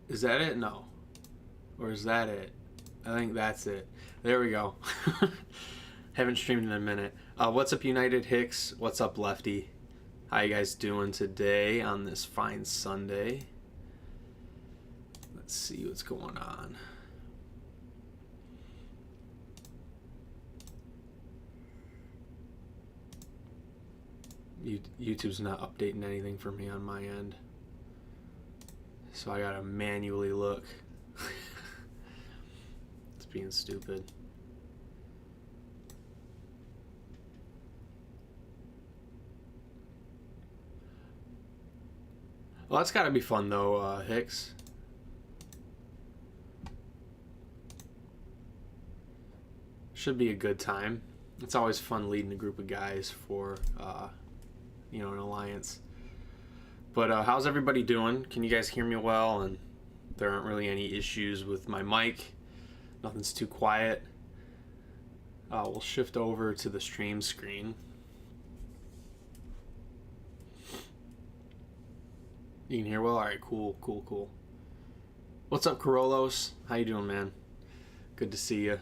Is that it? No. Or is that it? I think that's it. There we go. Haven't streamed in a minute. What's up, United Hicks? What's up, Lefty? How you guys doing today on this fine Sunday? Let's see what's going on. YouTube's not updating anything for me on my end, so I gotta manually look. It's being stupid. Well, that's gotta be fun though, Hicks. Should be a good time. It's always fun leading a group of guys for you know, an alliance. But how's everybody doing? Can you guys hear me well? And there aren't really any issues with my mic. Nothing's too quiet. We'll shift over to the stream screen. You can hear well? Alright, cool. What's up, Corolos? How you doing, man? Good to see you.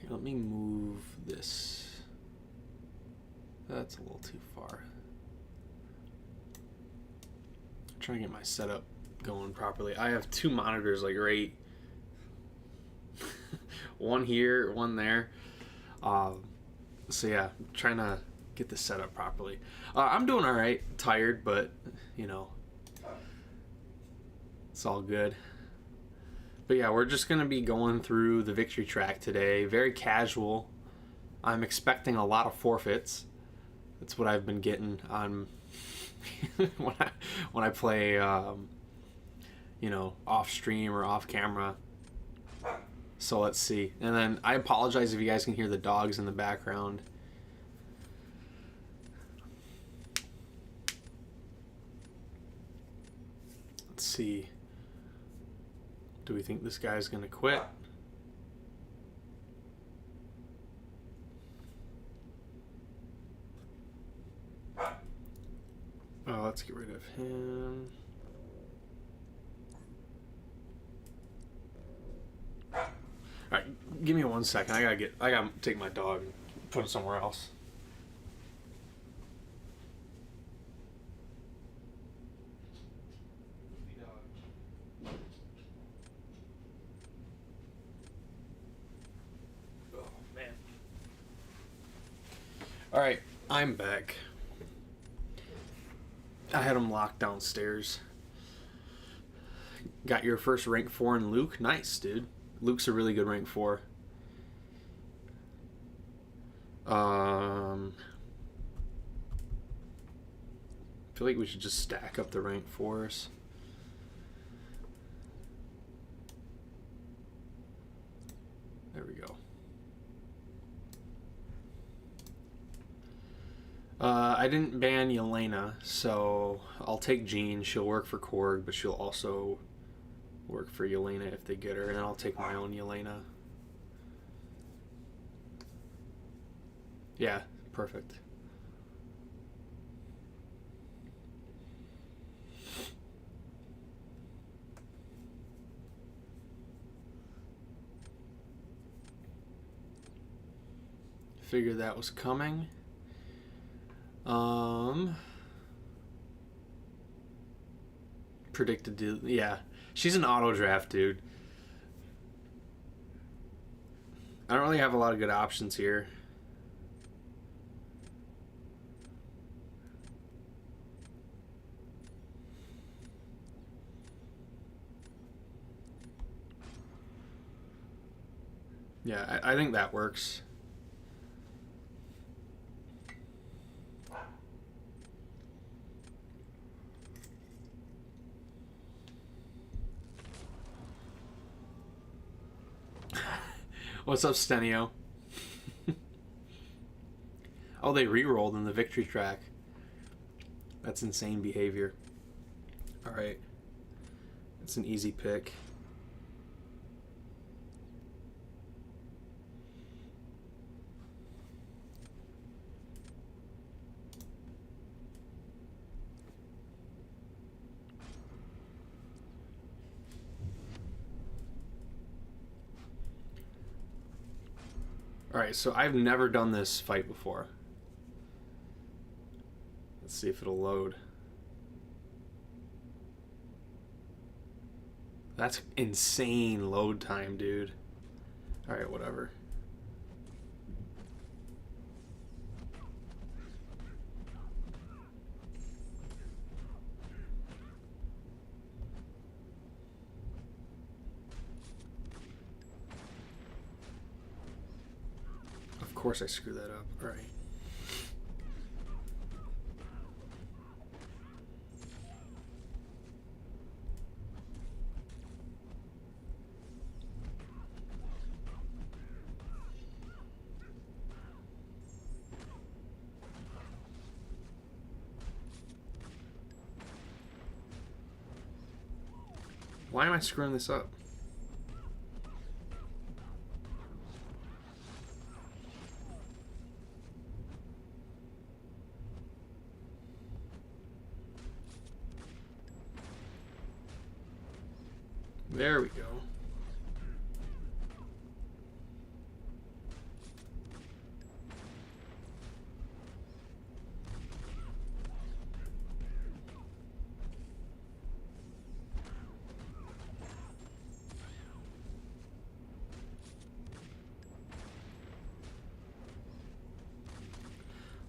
Here, let me move this. That's a little too far. I'm trying to get my setup going properly. I have two monitors, like right, one here, one there. So yeah, I'm trying to get this set up properly. I'm doing all right. Tired, but you know, it's all good. But yeah, we're just gonna be going through the victory track today. Very casual. I'm expecting a lot of forfeits. That's what I've been getting on when I play, you know, off stream or off camera. So let's see. And then I apologize if you guys can hear the dogs in the background. Let's see. Do we think this guy's gonna quit? Let's get rid of him. Alright, give me 1 second. I gotta take my dog and put him somewhere else. Oh man. Alright, I'm back. I had him locked downstairs. Got your first rank 4 in Luke? Nice, dude. Luke's a really good rank 4. I feel like we should just stack up the rank 4s. There we go. I didn't ban Yelena, so I'll take Jean. She'll work for Korg, but she'll also work for Yelena if they get her, and I'll take my own Yelena. Yeah, perfect. Figured that was coming. Predicted to, yeah. She's an auto draft, dude. I don't really have a lot of good options here. Yeah, I think that works. What's up, Stenio? Oh, they re-rolled in the victory track. That's insane behavior. Alright. It's an easy pick. Alright, so I've never done this fight before. Let's see if it'll load. That's insane load time, dude. Alright, whatever. Of course I screw that up. Alright. Why am I screwing this up? There we go.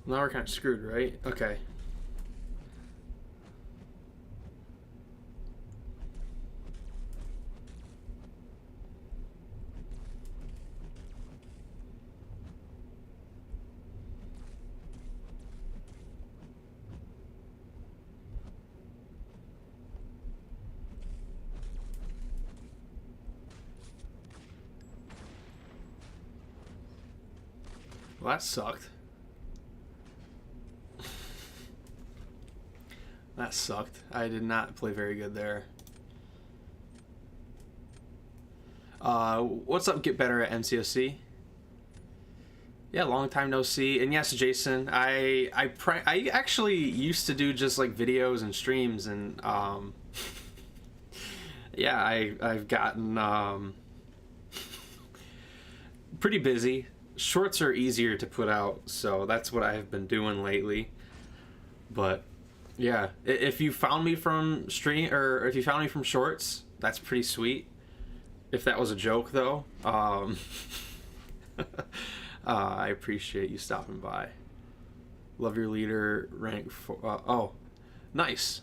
Now we're kind of screwed, right? Okay. Well, that sucked. That sucked. I did not play very good there. What's up, Get Better at MCOC? Yeah, long time no see. And yes, Jason, I actually used to do just like videos and streams, and yeah, I've gotten pretty busy. Shorts are easier to put out, so that's what I've been doing lately. But yeah, if you found me from stream, or if you found me from shorts, that's pretty sweet. If that was a joke, though, I appreciate you stopping by. Love your leader, rank 4. Oh, nice.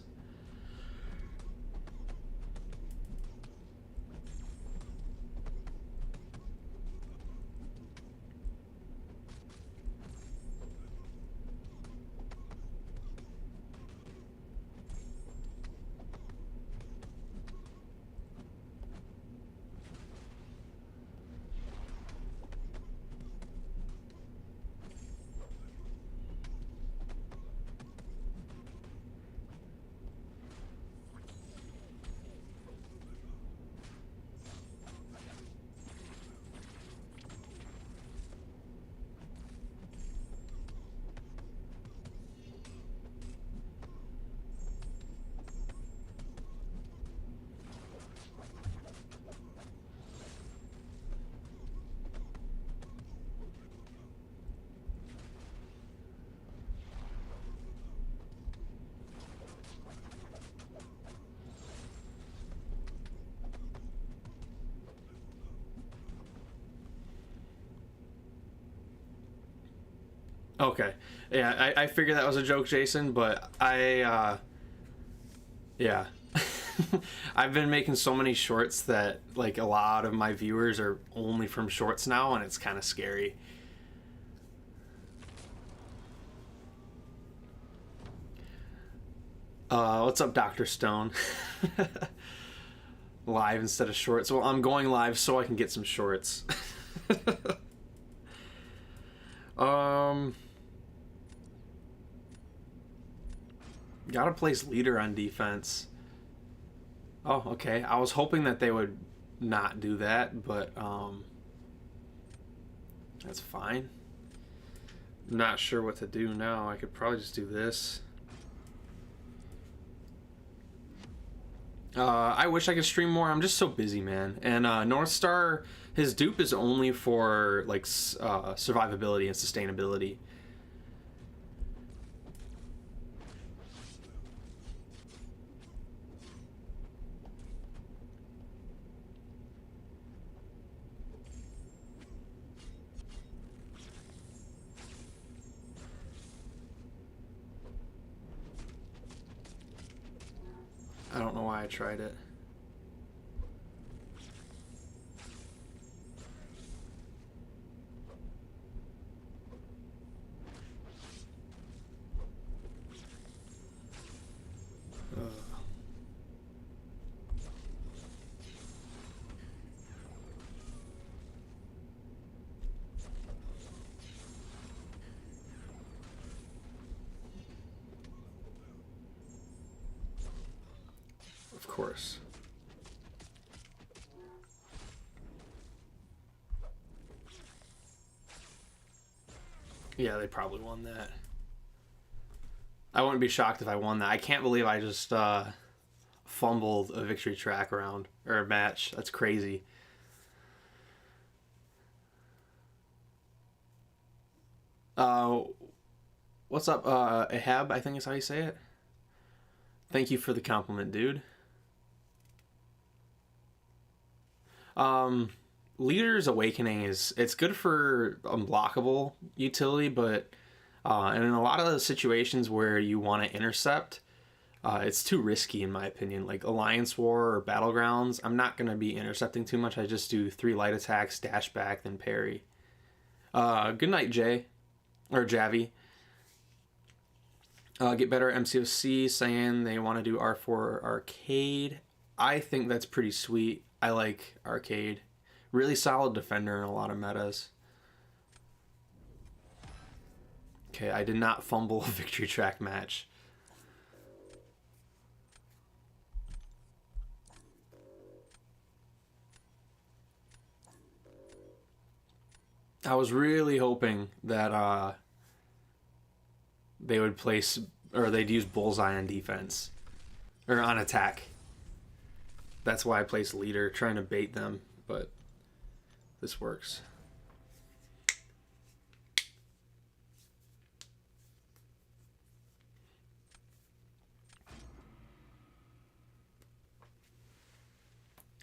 Okay. Yeah, I figured that was a joke, Jason, but yeah. I've been making so many shorts that, like, a lot of my viewers are only from shorts now, and it's kind of scary. What's up, Dr. Stone? Live instead of shorts. Well, I'm going live so I can get some shorts. Gotta place leader on defense. Oh, okay. I was hoping that they would not do that, but that's fine. Not sure what to do now. I could probably just do this. I wish I could stream more. I'm just so busy, man. And Northstar His dupe is only for like survivability and sustainability. I don't know why I tried it. Of course. Yeah, they probably won that. I wouldn't be shocked if I won that. I can't believe I just fumbled a victory track round or a match. That's crazy. Uh, what's up, Ahab? I think is how you say it. Thank you for the compliment, dude. Leader's Awakening it's good for unblockable utility, but and in a lot of the situations where you want to intercept, it's too risky in my opinion. Like Alliance War or Battlegrounds, I'm not gonna be intercepting too much. I just do 3 light attacks, dash back, then parry. Good night, Jay or Javi. Get better at MCOC, saying they want to do R4 arcade. I think that's pretty sweet. I like arcade. Really solid defender in a lot of metas. Okay, I did not fumble a victory track match. I was really hoping that they would place, or they'd use Bullseye on defense or on attack. That's why I placed leader, trying to bait them, but this works.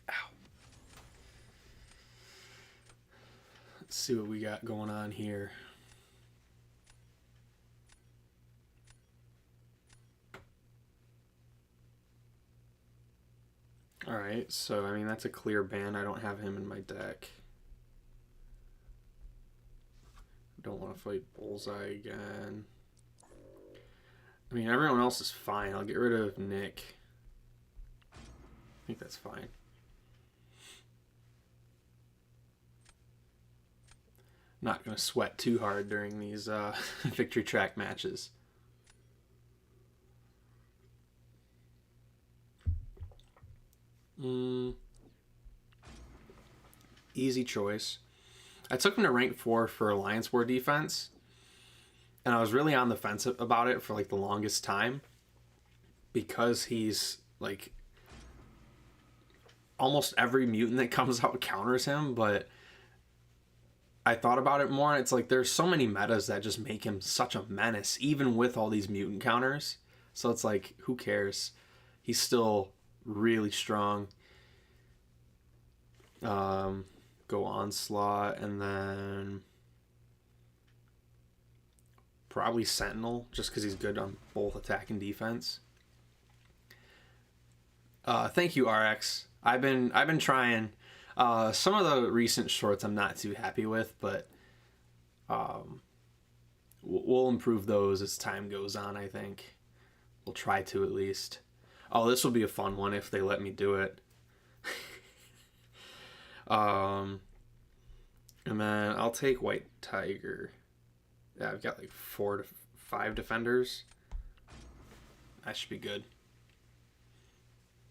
Ow. Let's see what we got going on here. Alright, so I mean that's a clear ban. I don't have him in my deck. Don't want to fight Bullseye again. I mean everyone else is fine. I'll get rid of Nick. I think that's fine. Not gonna sweat too hard during these victory track matches. Easy choice. I took him to rank 4 for Alliance War defense, and I was really on the fence about it for like the longest time because he's like almost every mutant that comes out counters him, but I thought about it more and it's like there's so many metas that just make him such a menace even with all these mutant counters. So it's like who cares? He's still really strong. Go Onslaught and then probably Sentinel just because he's good on both attack and defense. Thank you, RX. I've been trying. Some of the recent shorts I'm not too happy with, but we'll improve those as time goes on. I think we'll try to at least. Oh, this will be a fun one if they let me do it. And then I'll take White Tiger. Yeah, I've got like 4 to 5 defenders. That should be good.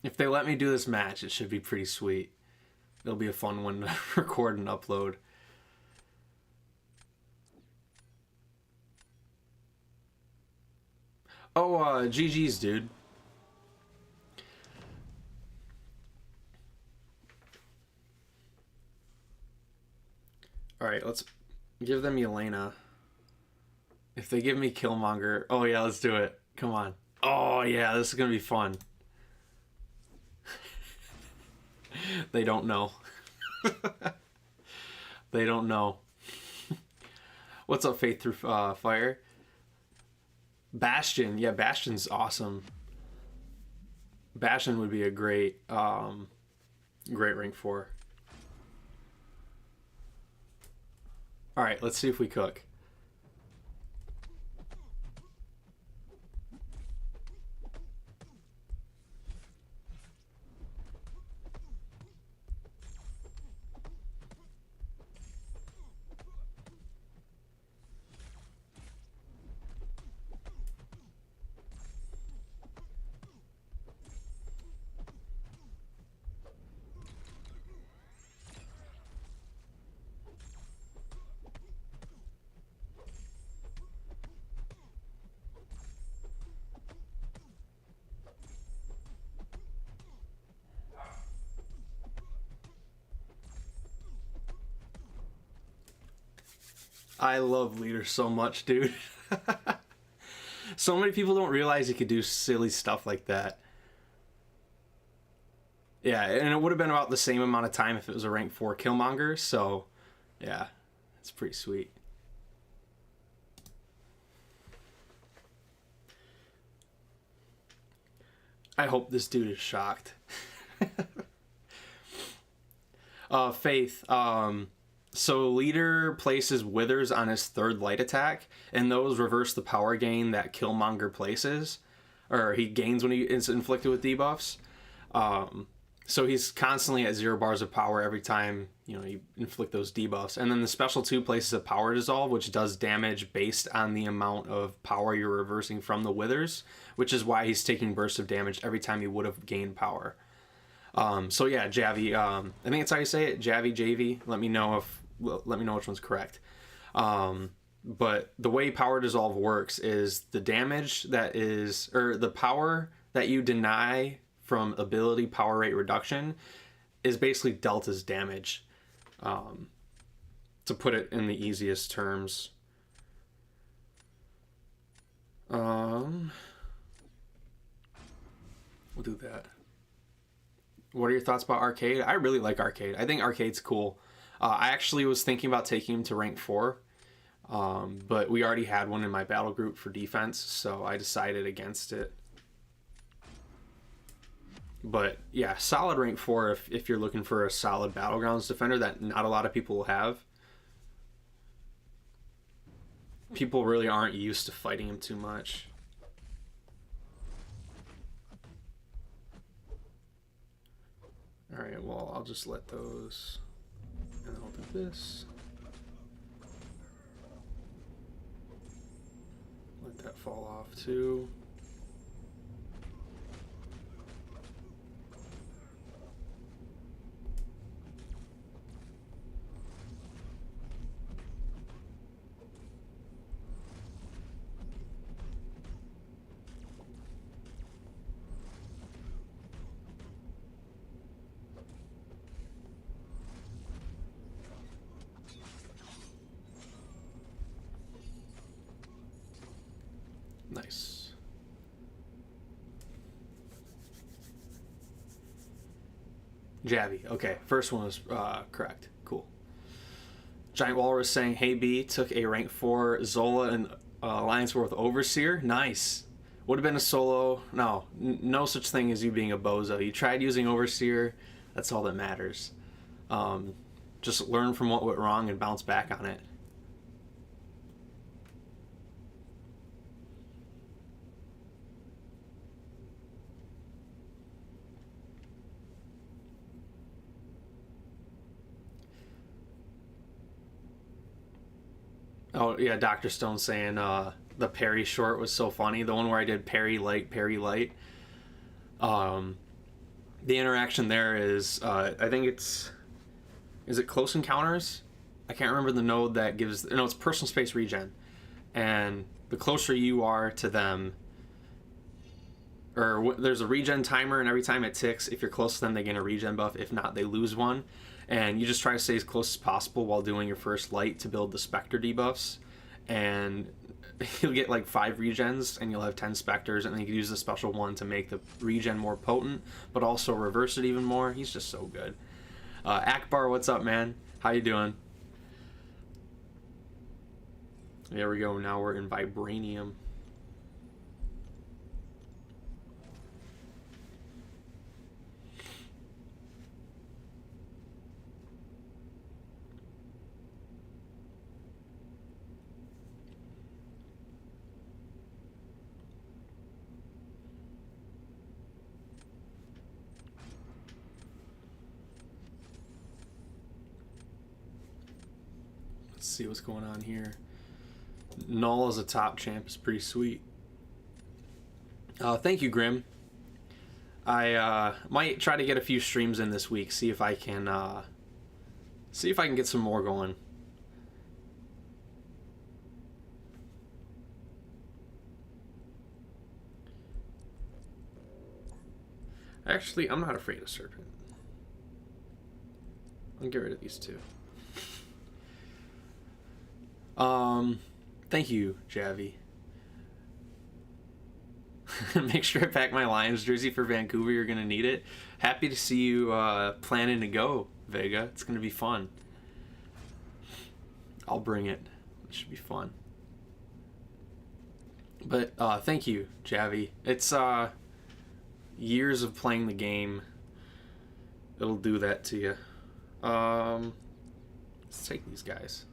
If they let me do this match, it should be pretty sweet. It'll be a fun one to record and upload. Oh, GG's, dude. All right, let's give them Yelena. If they give me Killmonger, oh yeah, let's do it. Come on. Oh yeah, this is gonna be fun. They don't know. They don't know. What's up, Faith Through Fire? Bastion. Yeah, Bastion's awesome. Bastion would be a great rank 4. All right, let's see if we cook. I love Leader so much, dude. So many people don't realize you could do silly stuff like that. Yeah, and it would have been about the same amount of time if it was a rank 4 Killmonger, so yeah, it's pretty sweet. I hope this dude is shocked. Faith, so Leader places Withers on his 3rd light attack, and those reverse the power gain that Killmonger places, or he gains when he is inflicted with debuffs. So he's constantly at 0 bars of power every time, you know, you inflict those debuffs. And then the special 2 places a power dissolve, which does damage based on the amount of power you're reversing from the Withers, which is why he's taking bursts of damage every time he would have gained power. So yeah, Javi, I think it's how you say it, Javi, JV. Let me know which one's correct. But the way power dissolve works is the damage that is, or the power that you deny from ability power rate reduction is basically dealt as damage. To put it in the easiest terms. We'll do that. What are your thoughts about Arcade? I really like Arcade. I think Arcade's cool. I actually was thinking about taking him to rank 4, but we already had one in my battle group for defense, so I decided against it. But yeah, solid rank 4 if you're looking for a solid Battlegrounds defender that not a lot of people will have. People really aren't used to fighting him too much. Alright, well, I'll just let those, and I'll do this. Let that fall off too. Nice. Javi. Okay, first one was correct. Cool. Giant Walrus saying, "Hey B, took a rank 4 Zola and Alliance War with Overseer. Nice. Would have been a solo. No, no such thing as you being a bozo. You tried using Overseer. That's all that matters. Just learn from what went wrong and bounce back on it." Oh yeah, Dr. Stone saying the parry short was so funny. The one where I did parry light, parry light. The interaction there is I think is it Close Encounters? I can't remember the node that gives. No, it's personal space regen, and the closer you are to them, or there's a regen timer, and every time it ticks, if you're close to them, they gain a regen buff. If not, they lose one. and you just try to stay as close as possible while doing your first light to build the Spectre debuffs, and you'll get like 5 regens, and you'll have 10 Spectres, and then you can use the special one to make the regen more potent, but also reverse it even more. He's just so good. Akbar, what's up, man? How you doing? There we go. Now we're in Vibranium. Let's see what's going on here. Null as a top champ is pretty sweet. Thank you, Grim. I might try to get a few streams in this week. See if I can get some more going. Actually, I'm not afraid of Serpent. I'll get rid of these two. Thank you, Javi. Make sure I pack my Lions jersey for Vancouver. You're going to need it. Happy to see you planning to go, Vega. It's going to be fun. I'll bring it. It should be fun. But thank you, Javi. It's years of playing the game. It'll do that to you. Let's take these guys.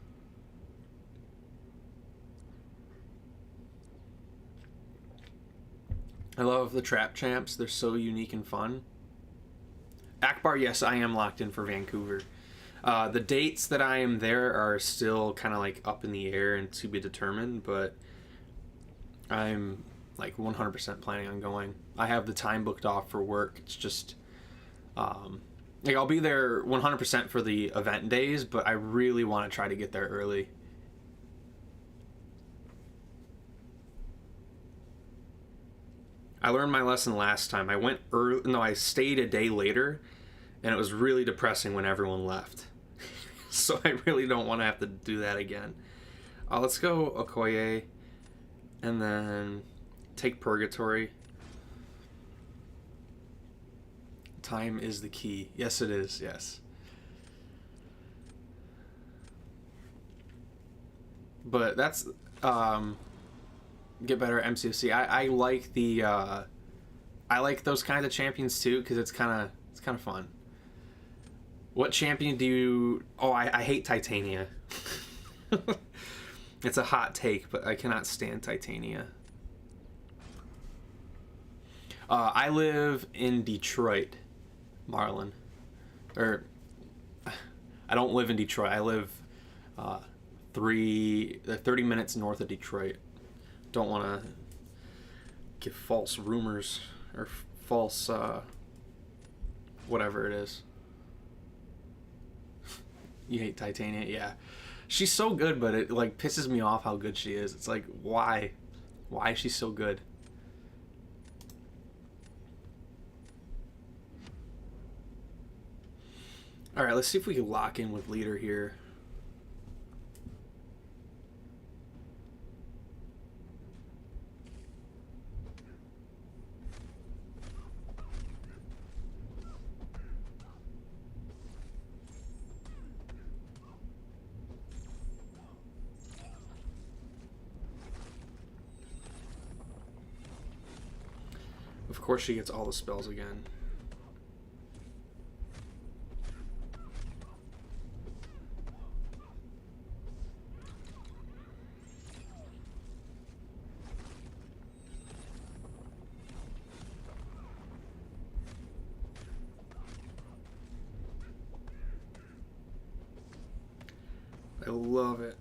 I love the trap champs. They're so unique and fun. Akbar, yes, I am locked in for Vancouver. The dates that I am there are still kind of like up in the air and to be determined, but I'm like 100% planning on going. I have the time booked off for work. It's just like I'll be there 100% for the event days, but I really want to try to get there early. I learned my lesson last time. I went early. No, I stayed a day later, and it was really depressing when everyone left. So I really don't want to have to do that again. Let's go Okoye, and then take Purgatory. Time is the key. Yes, it is. Yes. But that's get better at MCFC. I like the I like those kind of champions too, because it's kind of fun. What champion do you? Oh, I hate Titania. It's a hot take, but I cannot stand Titania. I live in Detroit, Marlon. Or I don't live in Detroit. I live 30 minutes north of Detroit. Don't want to give false rumors or false whatever it is. You hate Titania? Yeah. She's so good, but it like pisses me off how good she is. It's like, why? Why is she so good? All right, let's see if we can lock in with leader here. Of course she gets all the spells again. I love it.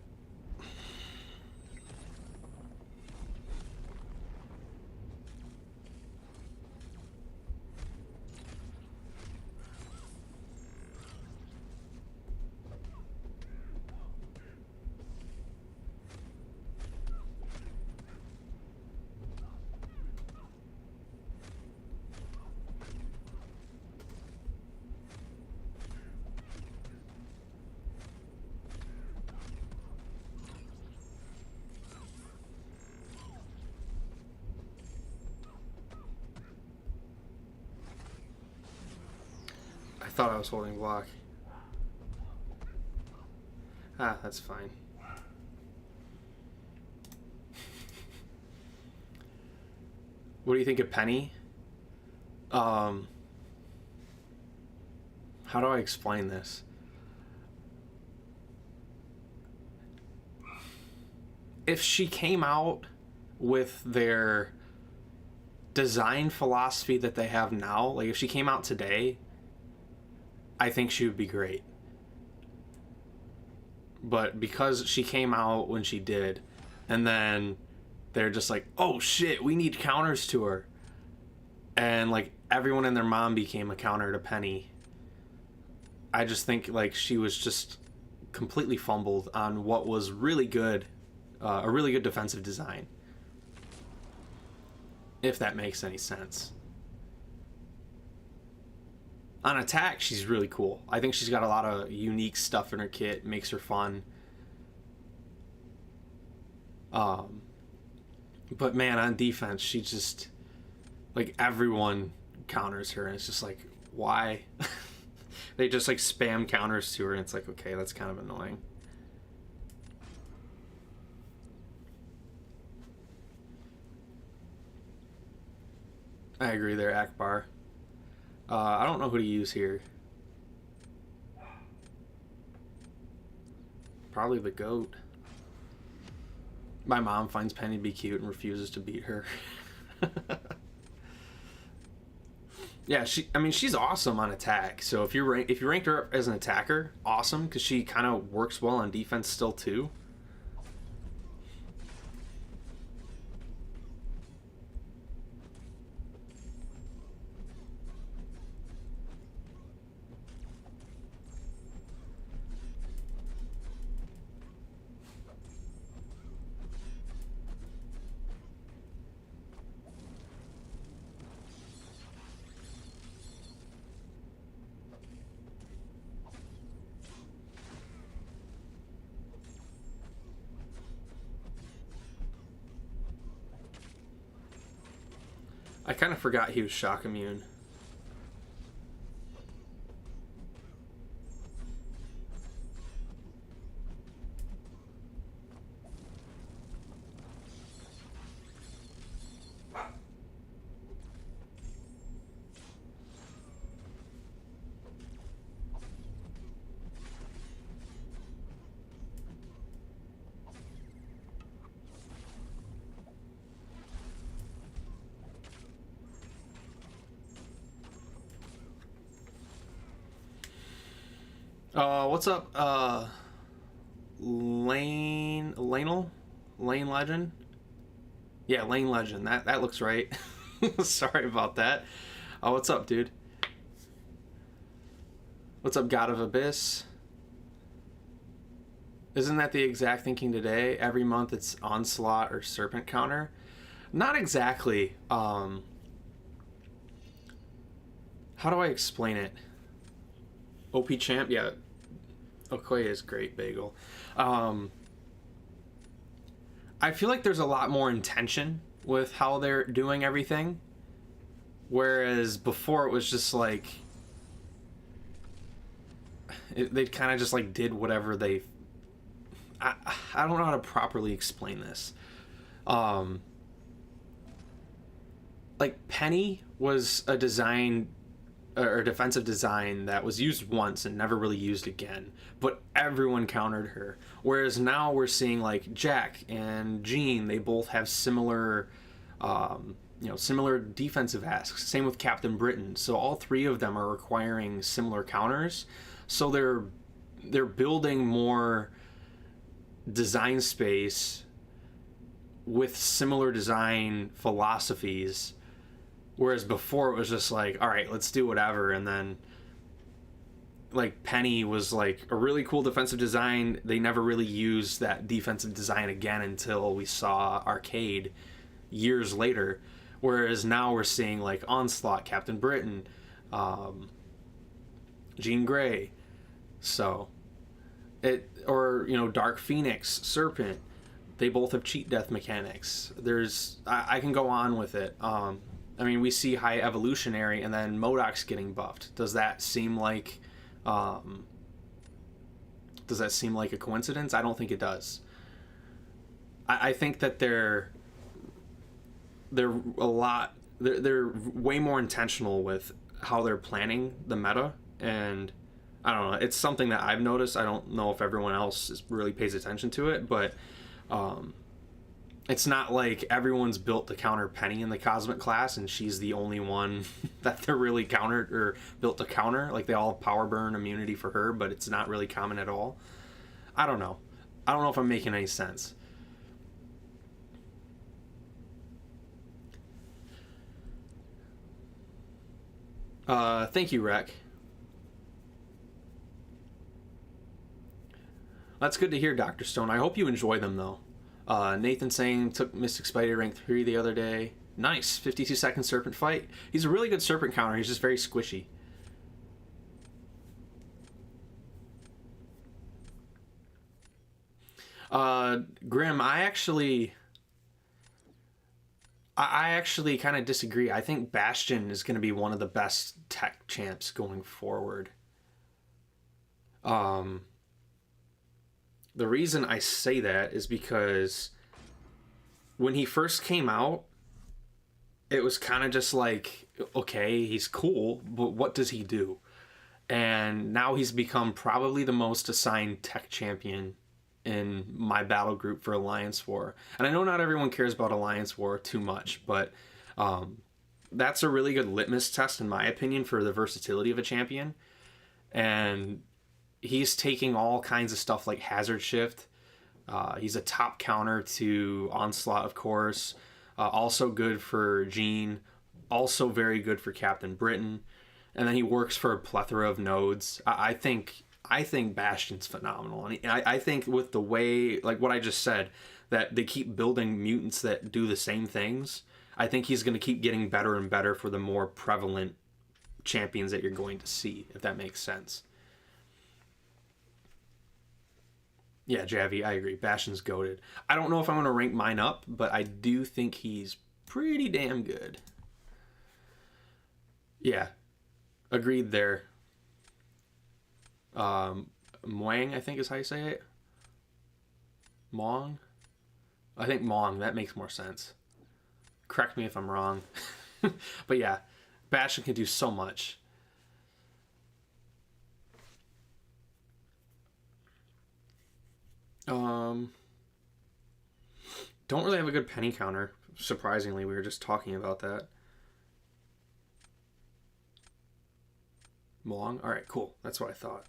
thought I was holding block. Ah, that's fine. What do you think of Penny? How do I explain this? If she came out with their design philosophy that they have now, like if she came out today, I think she would be great. But because she came out when she did, and then they're just like, oh shit, we need counters to her. And like everyone and their mom became a counter to Penny. I just think like she was just completely fumbled on what was really good, a really good defensive design. If that makes any sense. On attack, she's really cool. I think she's got a lot of unique stuff in her kit, makes her fun. But man, on defense, she just, like, everyone counters her, and it's just like, why? They just like spam counters to her, and it's like, okay, that's kind of annoying. I agree there, Akbar. I don't know who to use here. Probably the GOAT. My mom finds Penny to be cute and refuses to beat her. Yeah, she's awesome on attack. So if you ranked her as an attacker, awesome, because she kind of works well on defense still too. I kind of forgot he was shock immune. What's up, Lane Legend? Yeah, Lane Legend. That looks right. Sorry about that. What's up, dude? What's up, God of Abyss? Isn't that the exact thinking today? Every month it's Onslaught or Serpent counter? Not exactly. How do I explain it? OP champ, yeah. Okoye is great, Bagel. I feel like there's a lot more intention with how they're doing everything. Whereas before it was just like... they kind of just like did whatever they... I don't know how to properly explain this. Like Penny was a design... or defensive design that was used once and never really used again, but everyone countered her. Whereas now we're seeing like Jack and Jean, they both have similar similar defensive asks. Same with Captain Britain. So all three of them are requiring similar counters. So they're building more design space with similar design philosophies. Whereas before it was just like, all right, let's do whatever. And then like Penny was like a really cool defensive design. They never really used that defensive design again until we saw Arcade years later. Whereas now we're seeing like Onslaught, Captain Britain, Jean Grey. So Dark Phoenix, Serpent. They both have cheat death mechanics. I can go on with it. I mean, we see high evolutionary and then Modoc's getting buffed. Um, does that seem like a coincidence? I don't think it does. I think that they're a lot they're way more intentional with how they're planning the meta, and I don't know, it's something that I've noticed. I don't know if everyone else really pays attention to it, but um, it's not like everyone's built to counter Penny in the Cosmic class and she's the only one that they're really countered or built to counter. Like, they all have power burn immunity for her, but it's not really common at all. I don't know. I don't know if I'm making any sense. Thank you, Rec. That's good to hear, Dr. Stone. I hope you enjoy them, though. Nathan saying took Mystic Spider rank 3 the other day. Nice. 52-second Serpent fight. He's a really good Serpent counter. He's just very squishy. Grim, I actually kind of disagree. I think Bastion is going to be one of the best tech champs going forward. Um, the reason I say that is because when he first came out, it was kind of just like, okay, he's cool, but what does he do? And now he's become probably the most assigned tech champion in my battle group for Alliance War. And I know not everyone cares about Alliance War too much, but that's a really good litmus test, in my opinion, for the versatility of a champion. And he's taking all kinds of stuff like Hazard Shift. He's a top counter to Onslaught, of course. Also good for Jean. Also very good for Captain Britain. And then he works for a plethora of nodes. I think Bastion's phenomenal. And I think with the way, like what I just said, that they keep building mutants that do the same things, I think he's going to keep getting better and better for the more prevalent champions that you're going to see, if that makes sense. Yeah, Javi, I agree. Bastion's goated. I don't know if I'm going to rank mine up, but I do think he's pretty damn good. Yeah, agreed there. Mwang, I think is how you say it. Mong? I think Mong. That makes more sense. Correct me if I'm wrong. But yeah, Bastion can do so much. Don't really have a good penny counter. Surprisingly, we were just talking about that. Mong? Alright, cool. That's what I thought.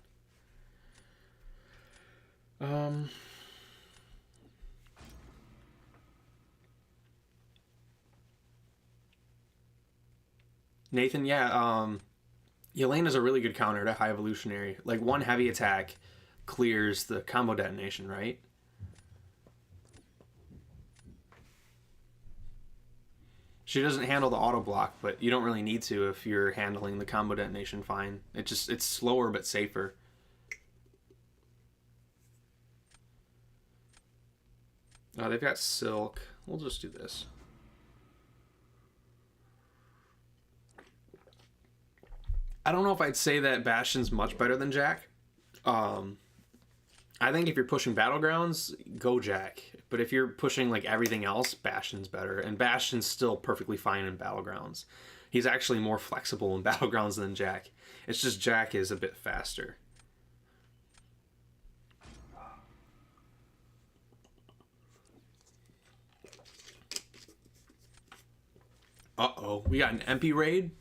Nathan, yeah, Yelena's a really good counter to High Evolutionary. Like, one heavy attack clears the combo detonation, right? She doesn't handle the auto block, but you don't really need to if you're handling the combo detonation fine. It's slower but safer. They've got Silk. We'll just do this. I don't know if I'd say that Bastion's much better than Jack. I think if you're pushing Battlegrounds, go Jack. But if you're pushing like everything else, Bastion's better. And Bastion's still perfectly fine in Battlegrounds. He's actually more flexible in Battlegrounds than Jack. It's just Jack is a bit faster. Uh-oh, we got an MP raid?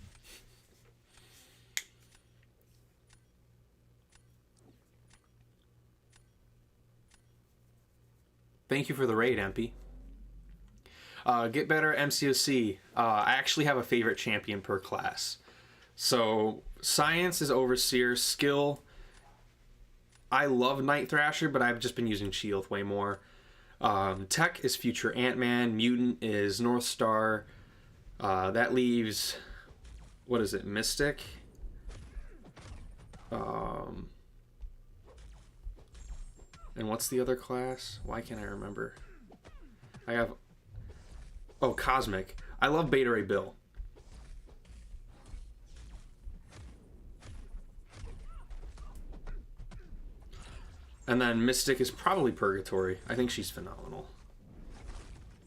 Thank you for the raid, MP. Get better MCOC. I actually have a favorite champion per class. So, Science is Overseer. Skill, I love Night Thrasher, but I've just been using Shield way more. Tech is Future Ant-Man. Mutant is Northstar. That leaves, what is it, Mystic? And what's the other class? Why can't I remember? I have... Oh, Cosmic. I love Beta Ray Bill. And then Mystic is probably Purgatory. I think she's phenomenal.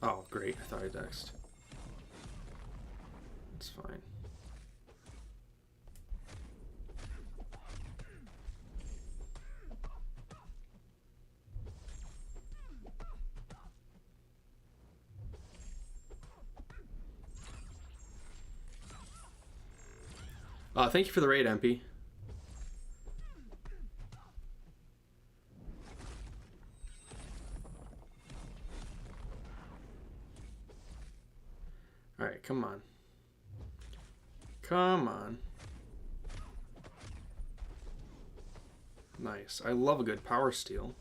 Oh, great. I thought I dexed. It's fine. Thank you for the raid, MP. Alright, come on. Come on. Nice. I love a good power steal.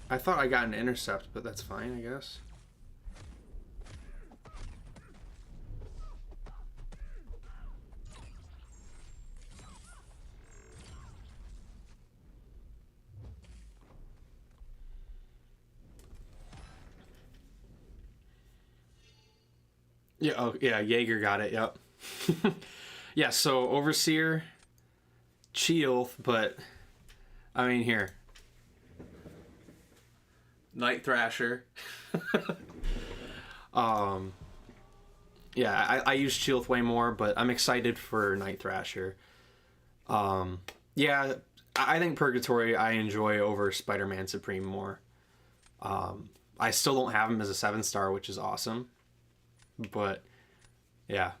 I thought I got an intercept, but that's fine, I guess. Yeah, oh, yeah, Jaeger got it, yep. Yeah, so Overseer, Chielth, but, I mean, here. Night Thrasher. Yeah, I use Chielth way more, but I'm excited for Night Thrasher. Yeah, I think Purgatory I enjoy over Spider-Man Supreme more. I still don't have him as a 7-star, which is awesome. But, yeah.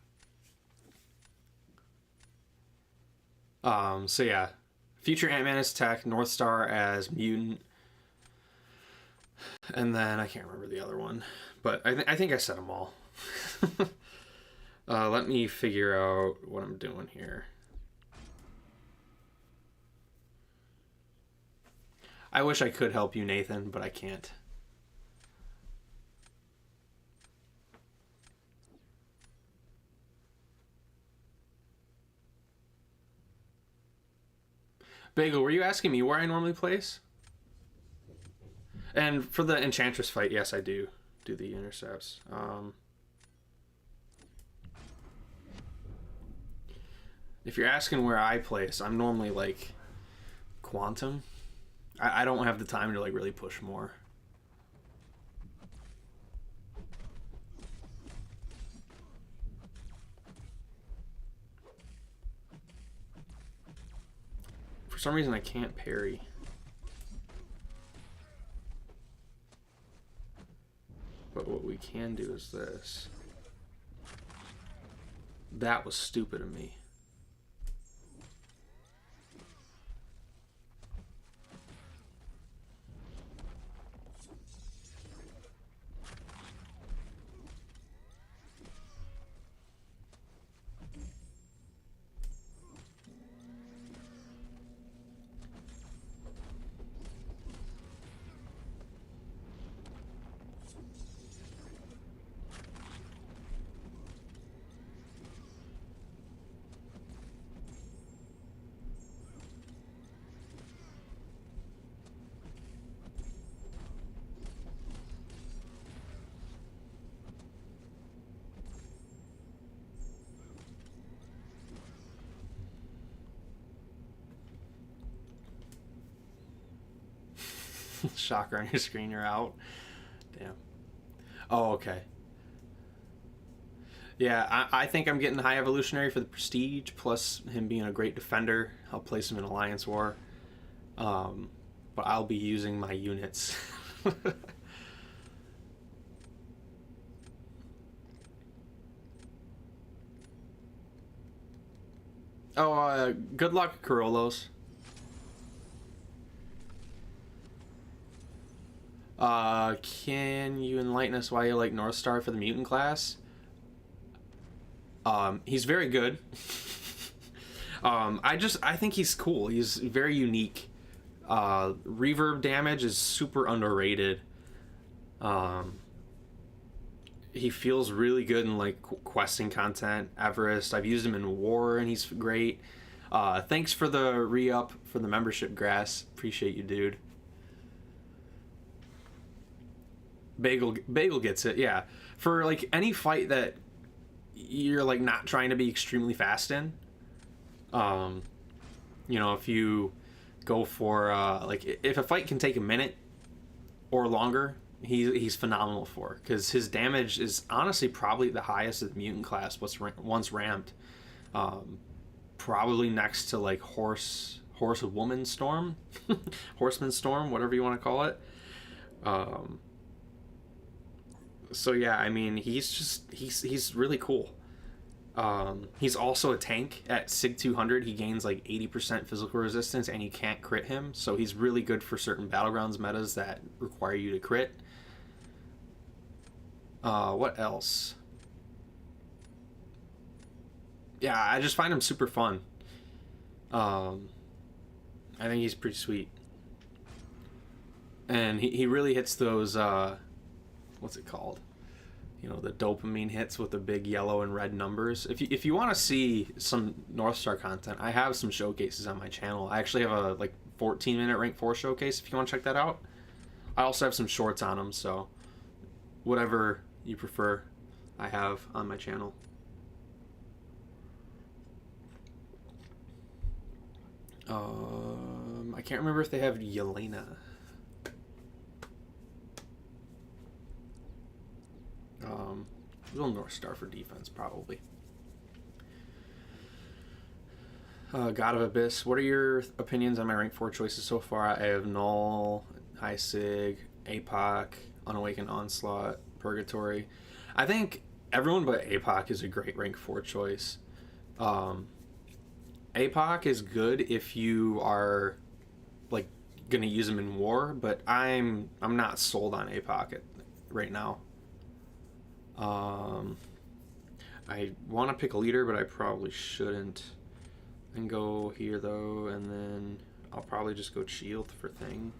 So yeah. Future Ant-Man as Tech, Northstar as Mutant. And then, I can't remember the other one. But I think I said them all. Let me figure out what I'm doing here. I wish I could help you, Nathan, but I can't. Bagel, were you asking me where I normally place? And for the Enchantress fight, yes, I do the intercepts. If you're asking where I place, I'm normally like Quantum. I don't have the time to like really push more. For some reason I can't parry. But what we can do is this. That was stupid of me. Shocker on your screen, you're out. Damn. Oh, okay. Yeah, I think I'm getting High Evolutionary for the Prestige, plus him being a great defender. I'll place him in Alliance War. But I'll be using my units. Oh, good luck, Corollos. Can you enlighten us why you like Northstar for the mutant class? He's very good. I think he's cool. He's very unique. Reverb damage is super underrated. He feels really good in like questing content. Everest, I've used him in war and he's great. Thanks for the re-up for the membership, Grass. Appreciate you, dude. Bagel gets it, yeah. for like any fight that you're like not trying to be extremely fast in. You know, if you go for like if a fight can take a minute or longer, he's phenomenal for, because his damage is honestly probably the highest of the mutant class once ramped. Probably next to like Horsewoman Storm, Horseman Storm, whatever you want to call it. So yeah, I mean, he's really cool. He's also a tank at Sig 200. He gains like 80% physical resistance, and you can't crit him. So he's really good for certain Battlegrounds metas that require you to crit. What else? Yeah, I just find him super fun. I think he's pretty sweet. And he really hits those, what's it called? You know, the dopamine hits with the big yellow and red numbers. If you want to see some Northstar content, I have some showcases on my channel. I actually have a like 14-minute rank 4 showcase if you want to check that out. I also have some shorts on them, so whatever you prefer, I have on my channel. I can't remember if they have Yelena. Little Northstar for defense, probably. God of Abyss. What are your opinions on my rank 4 choices so far? I have Null, High Sig, APOC, Unawakened Onslaught, Purgatory. I think everyone but APOC is a great rank 4 choice. APOC is good if you are like gonna use him in war, but I'm not sold on APOC right now. I want to pick a leader, but I probably shouldn't. And go here though, and then I'll probably just go shield for thing.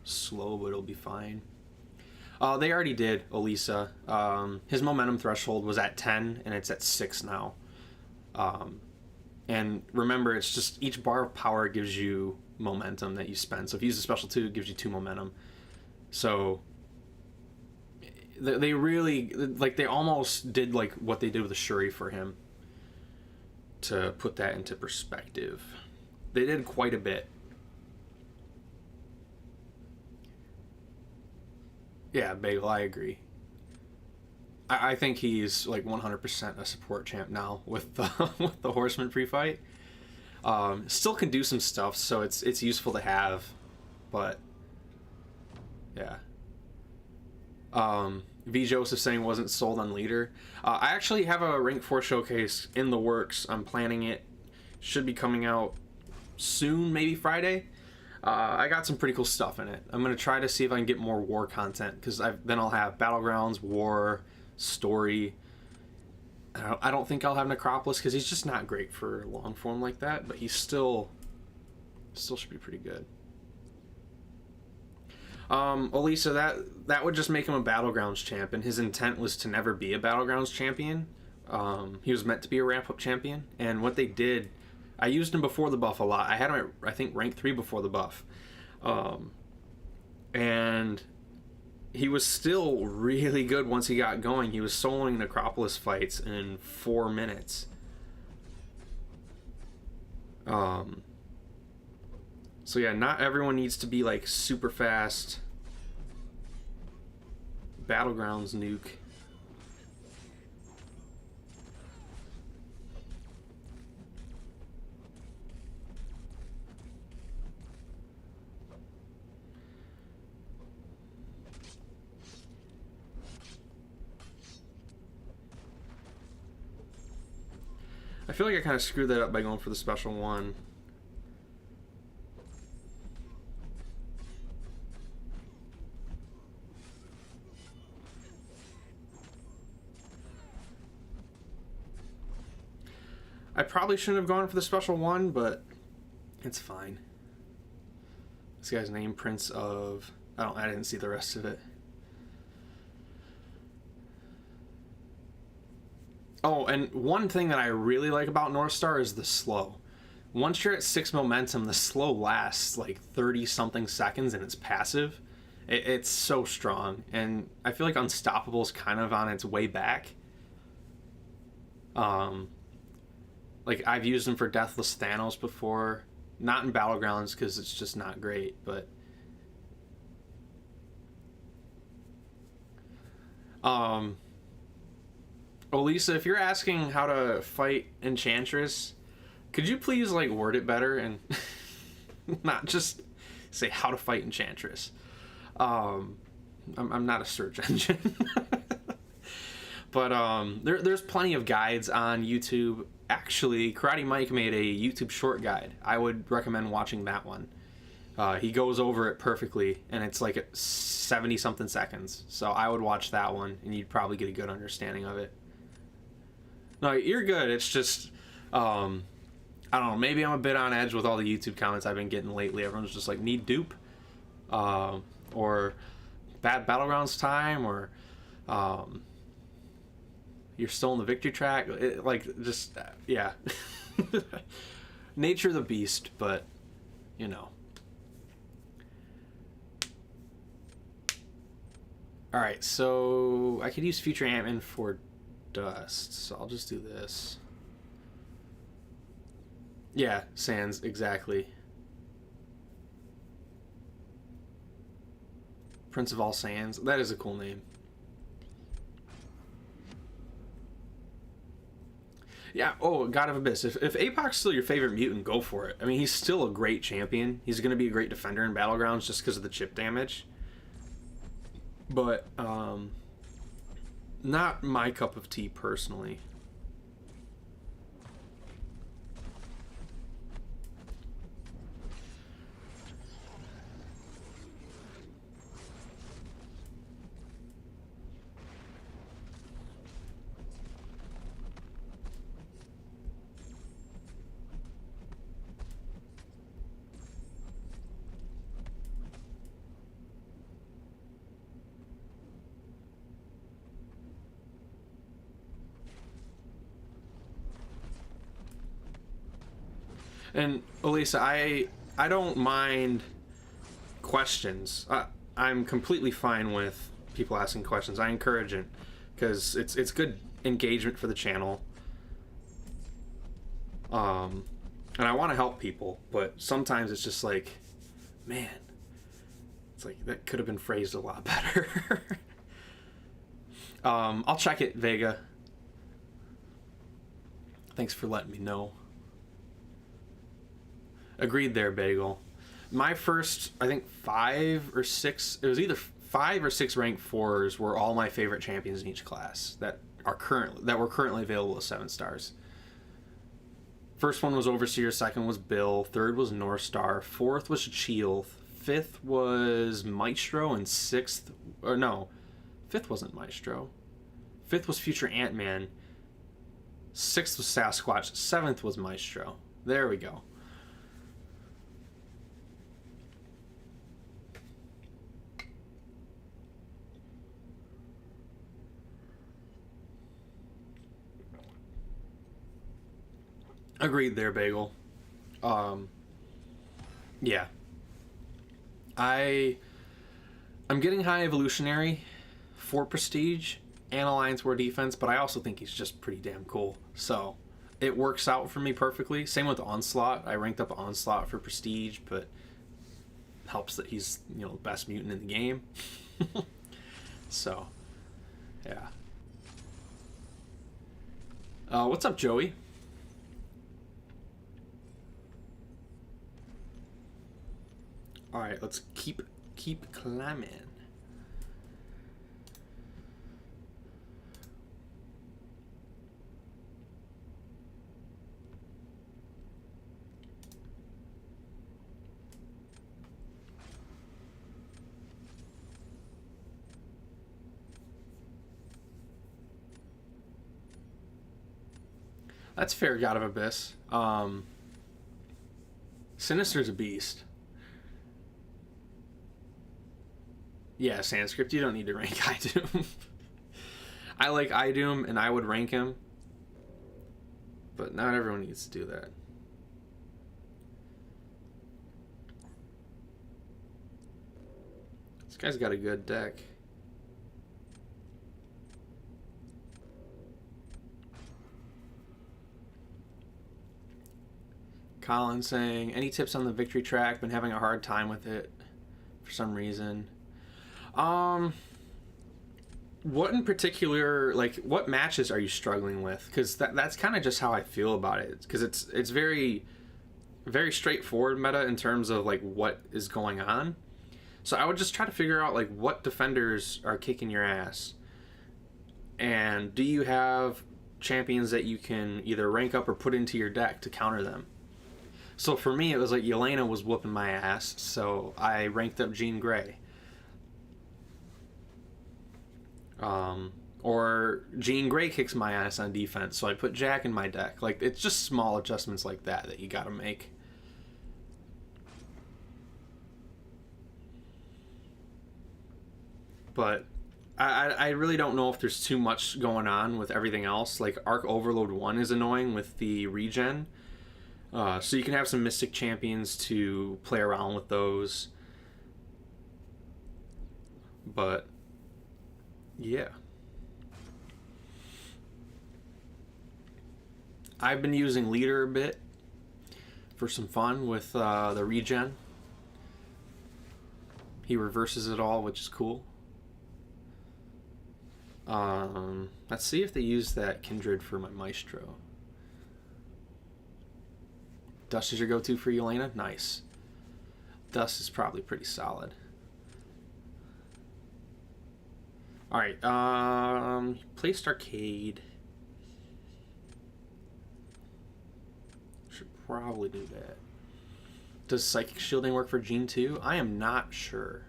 Slow, but it'll be fine. They already did Elisa. His momentum threshold was at 10, and it's at 6 now. And remember, it's just each bar of power gives you momentum that you spend. So if you use a special 2, it gives you 2 momentum. So they really, like, they almost did like what they did with the Shuri for him to put that into perspective. They did quite a bit. Yeah, Bagel, I agree. I think he's like 100% a support champ now with the with the Horseman pre-fight. Still can do some stuff, so it's useful to have, but yeah. V Joseph saying wasn't sold on leader. I actually have a rank 4 showcase in the works. I'm planning it. Should be coming out soon, maybe Friday. I got some pretty cool stuff in it. I'm gonna try to see if I can get more war content, because then I'll have Battlegrounds, war, story. I don't think I'll have Necropolis because he's just not great for long form like that, but he's still should be pretty good. Elisa, that would just make him a Battlegrounds champ, and his intent was to never be a Battlegrounds champion. He was meant to be a ramp up champion, and what they did, I used him before the buff a lot. I had him at, I think, rank 3 before the buff. And he was still really good once he got going. He was soloing Necropolis fights in 4 minutes. So yeah, not everyone needs to be like super fast Battlegrounds nuke. I feel like I kind of screwed that up by going for the special 1. I probably shouldn't have gone for the special 1, but it's fine. This guy's name, Prince of... I didn't see the rest of it. Oh, and one thing that I really like about Northstar is the slow. Once you're at 6 momentum, the slow lasts like 30-something seconds, and it's passive. It's so strong, and I feel like Unstoppable is kind of on its way back. Like I've used him for Deathless Thanos before, not in Battlegrounds because it's just not great, but Elisa, if you're asking how to fight Enchantress, could you please like word it better and not just say how to fight Enchantress? I'm not a search engine. But there's plenty of guides on YouTube. Actually, Karate Mike made a YouTube short guide. I would recommend watching that one. He goes over it perfectly, and it's like 70 something seconds. So I would watch that one, and you'd probably get a good understanding of it. No, you're good. It's just, I don't know. Maybe I'm a bit on edge with all the YouTube comments I've been getting lately. Everyone's just like, need dupe, or bad Battlegrounds time, or you're still in the victory track. Yeah. Nature of the beast, but you know. Alright, so I could use Future Ant-Man for dust, so I'll just do this. Yeah, Sans, exactly. Prince of All Sans, that is a cool name. Yeah, oh, God of Abyss. If Apoc's still your favorite mutant, go for it. I mean, he's still a great champion. He's going to be a great defender in Battlegrounds just because of the chip damage. But, not my cup of tea, personally. And Elisa, I don't mind questions. I'm completely fine with people asking questions. I encourage it because it's good engagement for the channel. And I want to help people, but sometimes it's just like, man, it's like that could have been phrased a lot better. I'll check it, Vega. Thanks for letting me know. Agreed there, Bagel. My first, I think 5 or 6, it was either 5 or 6 ranked 4s were all my favorite champions in each class that were currently available as 7 stars. First one was Overseer, second was Bill, third was Northstar, fourth was Shield, fifth was Maestro, and fifth wasn't Maestro. Fifth was Future Ant-Man, sixth was Sasquatch, seventh was Maestro. There we go. Agreed there, Bagel. Yeah. I'm getting high evolutionary for Prestige and Alliance War Defense, but I also think he's just pretty damn cool. So it works out for me perfectly. Same with Onslaught. I ranked up Onslaught for Prestige, but helps that he's, the best mutant in the game. So, yeah. What's up, Joey? All right, let's keep climbing. That's fair, God of Abyss. Sinister's a beast. Yeah, Sanskrit, you don't need to rank Idoom. I like Idoom, and I would rank him. But not everyone needs to do that. Let's Guy's got a good deck. Colin saying, any tips on the victory track? Been having a hard time with it for some reason. What in particular, like, what matches are you struggling with? Because that's kind of just how I feel about it. Because it's very, very straightforward meta in terms of, like, what is going on. So I would just try to figure out, like, what defenders are kicking your ass. And do you have champions that you can either rank up or put into your deck to counter them? So for me, it was like Yelena was whooping my ass, so I ranked up Jean Grey. Or Jean Grey kicks my ass on defense, so I put Jack in my deck. Like, it's just small adjustments like that you gotta make. But I really don't know if there's too much going on with everything else. Like, Arc Overload 1 is annoying with the regen. So you can have some Mystic Champions to play around with those. But, yeah. I've been using Leader a bit for some fun with the regen. He reverses it all, which is cool. Let's see if they use that Kindred for my Maestro. Dust is your go-to for Yelena? Nice. Dust is probably pretty solid. Alright, placed Arcade. Should probably do that. Does Psychic Shielding work for Jean too? I am not sure.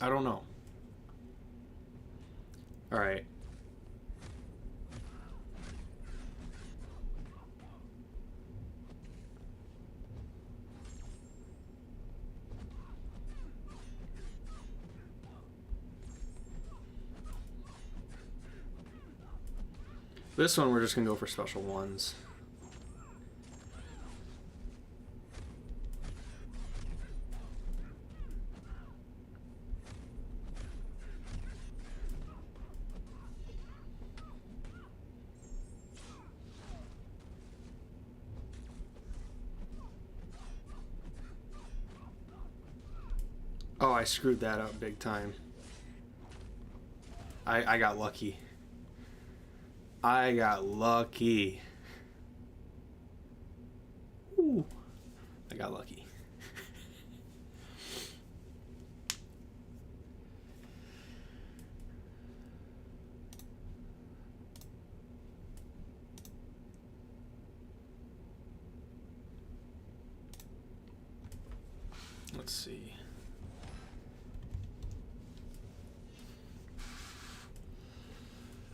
I don't know. Alright. This one we're just gonna go for special ones. Oh, I screwed that up big time. I got lucky. I got lucky. Ooh, I got lucky. Let's see.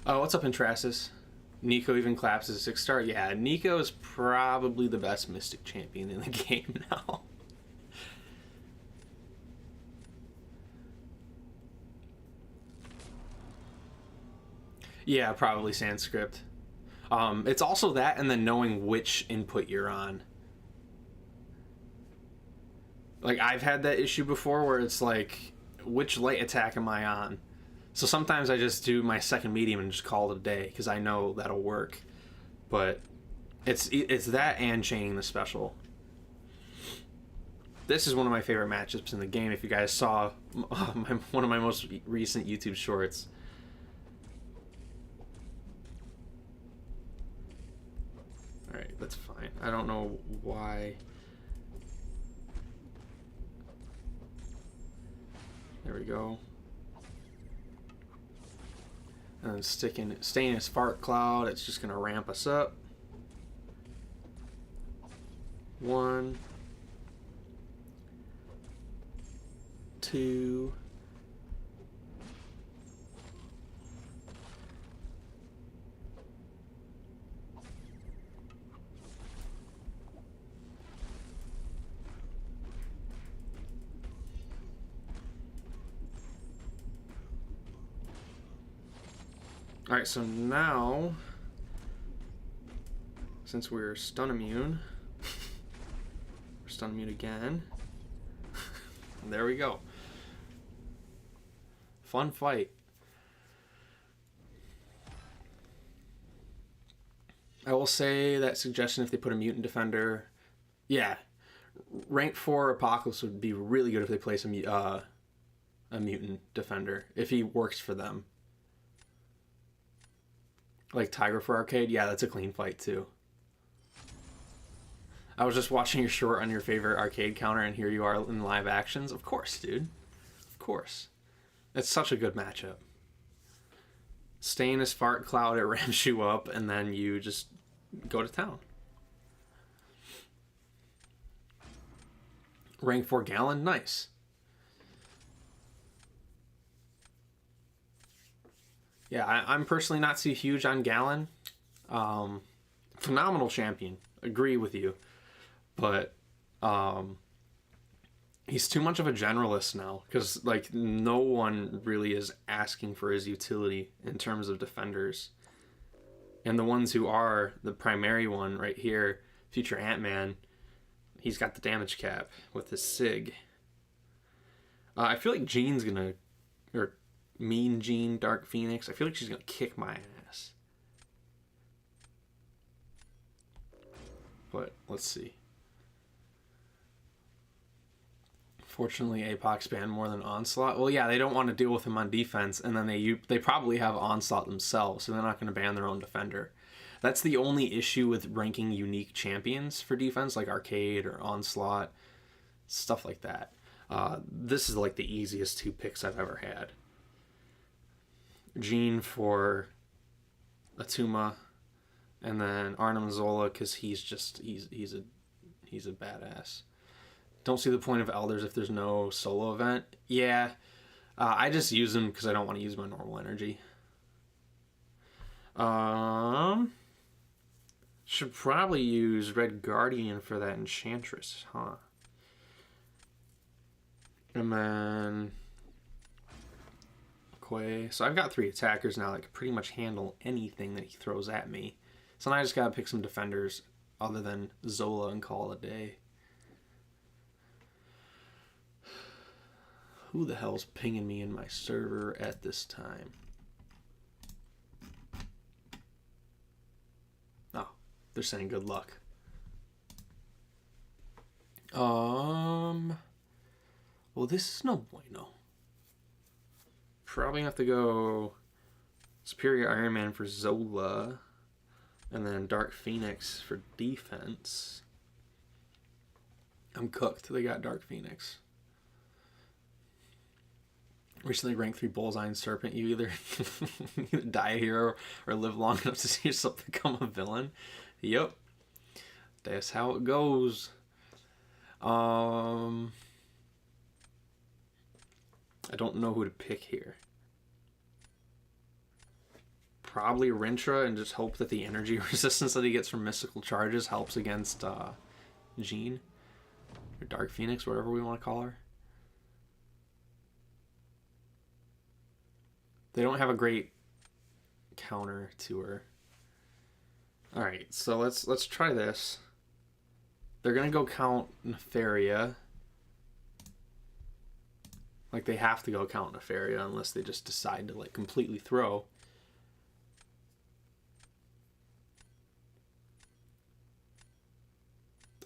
Oh, what's up, Intrasis? Nico even claps as a 6-star. Yeah, Nico is probably the best Mystic champion in the game now. Yeah, probably Sanskrit. It's also that, and then knowing which input you're on. Like, I've had that issue before where it's like, which light attack am I on? So sometimes I just do my second medium and just call it a day because I know that'll work. But it's that and chaining the special. This is one of my favorite matchups in the game. If you guys saw one of my most recent YouTube shorts. Alright, that's fine. I don't know why. There we go. And staying as Spark Cloud, it's just going to ramp us up. 1, 2, Alright, so now, since we're stun immune, just unmute again. There we go. Fun fight. I will say that suggestion if they put a mutant defender, yeah, rank 4 Apocalypse would be really good if they place a mutant defender if he works for them. Like Tiger for Arcade, yeah, that's a clean fight too. I was just watching your short on your favorite arcade counter, and here you are in live actions. Of course, dude. Of course. It's such a good matchup. Stay in his fart cloud, it ramps you up, and then you just go to town. Rank 4 Gallon, nice. Yeah, I'm personally not too huge on Gallon. Phenomenal champion. Agree with you. But he's too much of a generalist now, because like no one really is asking for his utility in terms of defenders. And the ones who are, the primary one right here, Future Ant-Man, he's got the damage cap with his Sig. I feel like Jean's gonna, or Mean Jean, Dark Phoenix, I feel like she's gonna kick my ass. But let's see. Fortunately, Apox banned more than Onslaught. Well, yeah, they don't want to deal with him on defense, and then they probably have Onslaught themselves, so they're not going to ban their own defender. That's the only issue with ranking unique champions for defense, like Arcade or Onslaught, stuff like that. This is like the easiest 2 picks I've ever had. Jean for Atuma, and then Arnim Zola because he's a badass. Don't see the point of Elders if there's no solo event. Yeah, I just use them because I don't want to use my normal energy. Should probably use Red Guardian for that Enchantress, huh? And then Quay. So I've got 3 attackers now that can pretty much handle anything that he throws at me. So now I just gotta pick some defenders other than Zola and call it a day. Who the hell's pinging me in my server at this time? Oh, they're saying good luck. Well, this is no bueno. Probably have to go Superior Iron Man for Zola, and then Dark Phoenix for defense. I'm cooked. They got Dark Phoenix. Recently ranked 3 Bullseye and Serpent. You either die a hero or live long enough to see yourself become a villain. Yep. That's how it goes. I don't know who to pick here. Probably Rintra and just hope that the energy resistance that he gets from mystical charges helps against Jean. Or Dark Phoenix, whatever we want to call her. They don't have a great counter to her. All right, so let's try this. They're gonna go count Nefaria. Like they have to go count Nefaria unless they just decide to like completely throw.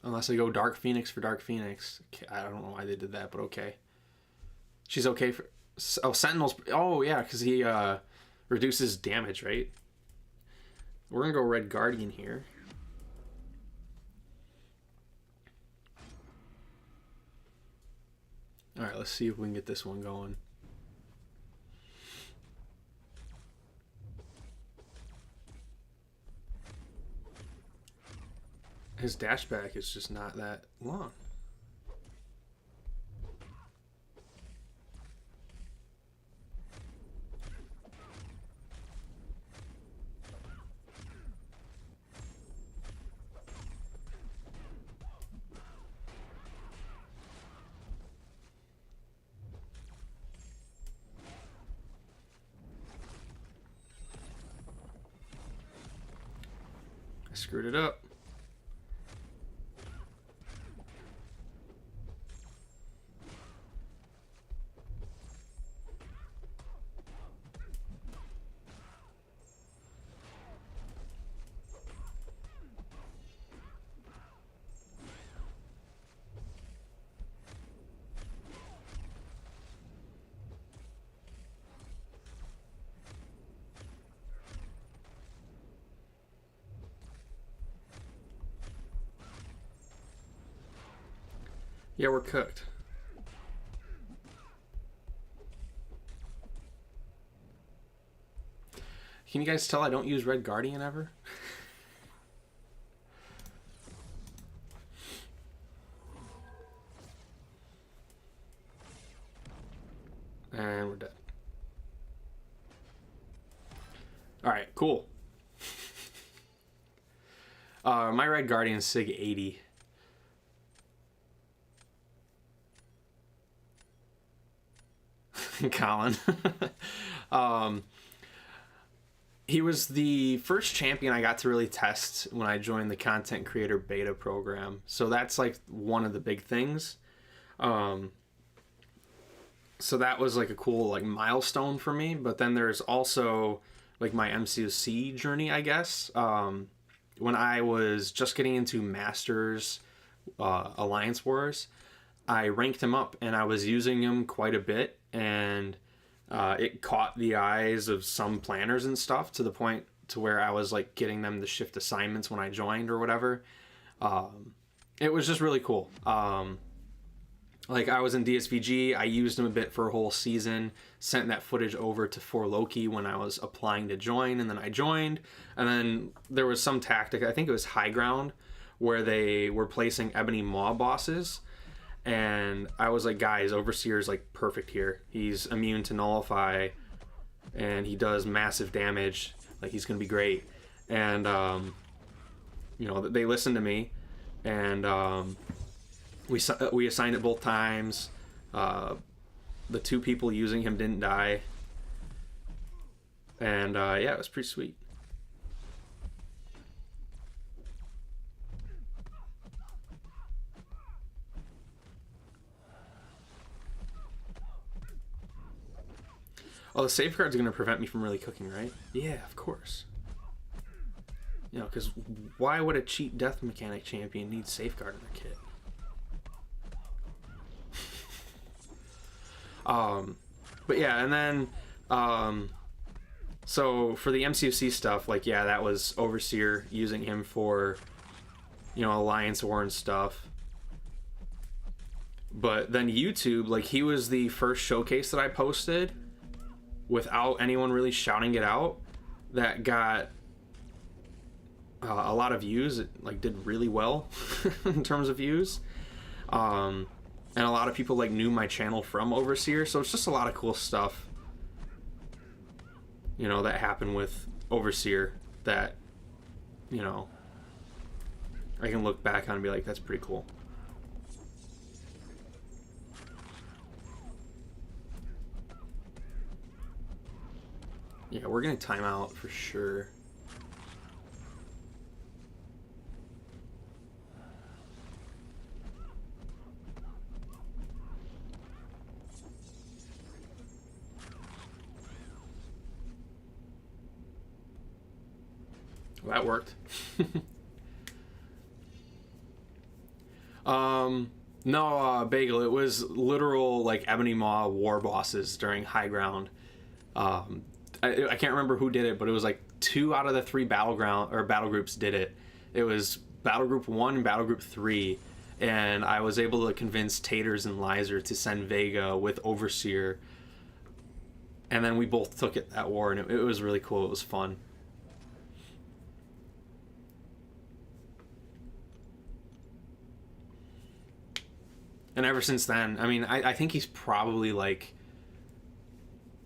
Unless they go Dark Phoenix for Dark Phoenix. I don't know why they did that, but okay. She's okay for... Oh, Sentinels. Oh, yeah, because he reduces damage, right? We're going to go Red Guardian here. All right, let's see if we can get this one going. His dashback is just not that long. I screwed it up. Yeah, we're cooked. Can you guys tell I don't use Red Guardian ever? And we're dead. Alright, cool. My Red Guardian is Sig 80. Colin. He was the first champion I got to really test when I joined the content creator beta program. So that's like one of the big things. So that was like a cool like milestone for me. But then there's also like my MCOC journey, I guess. When I was just getting into Masters Alliance Wars, I ranked him up and I was using him quite a bit, and it caught the eyes of some planners and stuff to the point to where I was like getting them to shift assignments when I joined or whatever. It was just really cool. Like I was in DSVG, I used him a bit for a whole season, sent that footage over to For Loki when I was applying to join, and then I joined, and then there was some tactic, I think it was High Ground, where they were placing Ebony Maw bosses, and I was like, guys, Overseer's like perfect here. He's immune to Nullify, and he does massive damage, like he's gonna be great. And you know, they listened to me, and we assigned it both times. The two people using him didn't die. And yeah, it was pretty sweet. Oh, the safeguard's going to prevent me from really cooking, right? Yeah, of course. You know, because why would a cheap death mechanic champion need safeguard in their kit? But yeah, and then so for the MCOC stuff, like, yeah, that was Overseer, using him for, you know, Alliance War and stuff. But then YouTube, like, he was the first showcase that I posted without anyone really shouting it out that got a lot of views. It like did really well in terms of views. And a lot of people like knew my channel from Overseer, so it's just a lot of cool stuff, you know, that happened with Overseer that, you know, I can look back on and be like, that's pretty cool. Yeah, we're gonna time out for sure. Well, that worked. No, Bagel, it was literal like Ebony Maw war bosses during High Ground. I can't remember who did it, but it was like 2 out of the 3 battle groups did it. It was Battle Group 1 and Battle Group 3, and I was able to convince Taters and Lizer to send Vega with Overseer, and then we both took it that war, and it was really cool. It was fun. And ever since then, I mean, I think he's probably like,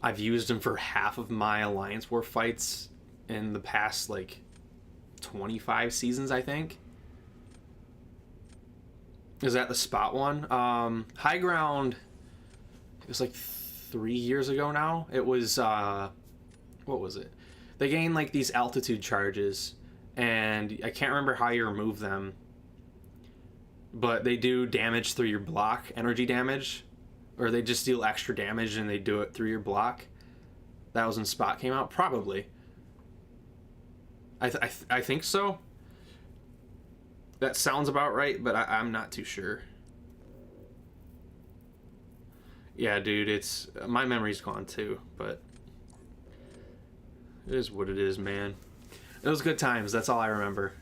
I've used him for half of my Alliance War fights in the past like 25 seasons, I think. Is that the spot one? High Ground, it was like 3 years ago now. It was, what was it? They gain like these altitude charges, and I can't remember how you remove them, but they do damage through your block, energy damage, or they just deal extra damage and they do it through your block. That was when Spot came out, probably. I think so. That sounds about right, but I'm not too sure. Yeah, dude, it's my memory's gone too, but it is what it is, man. It was good times. That's all I remember.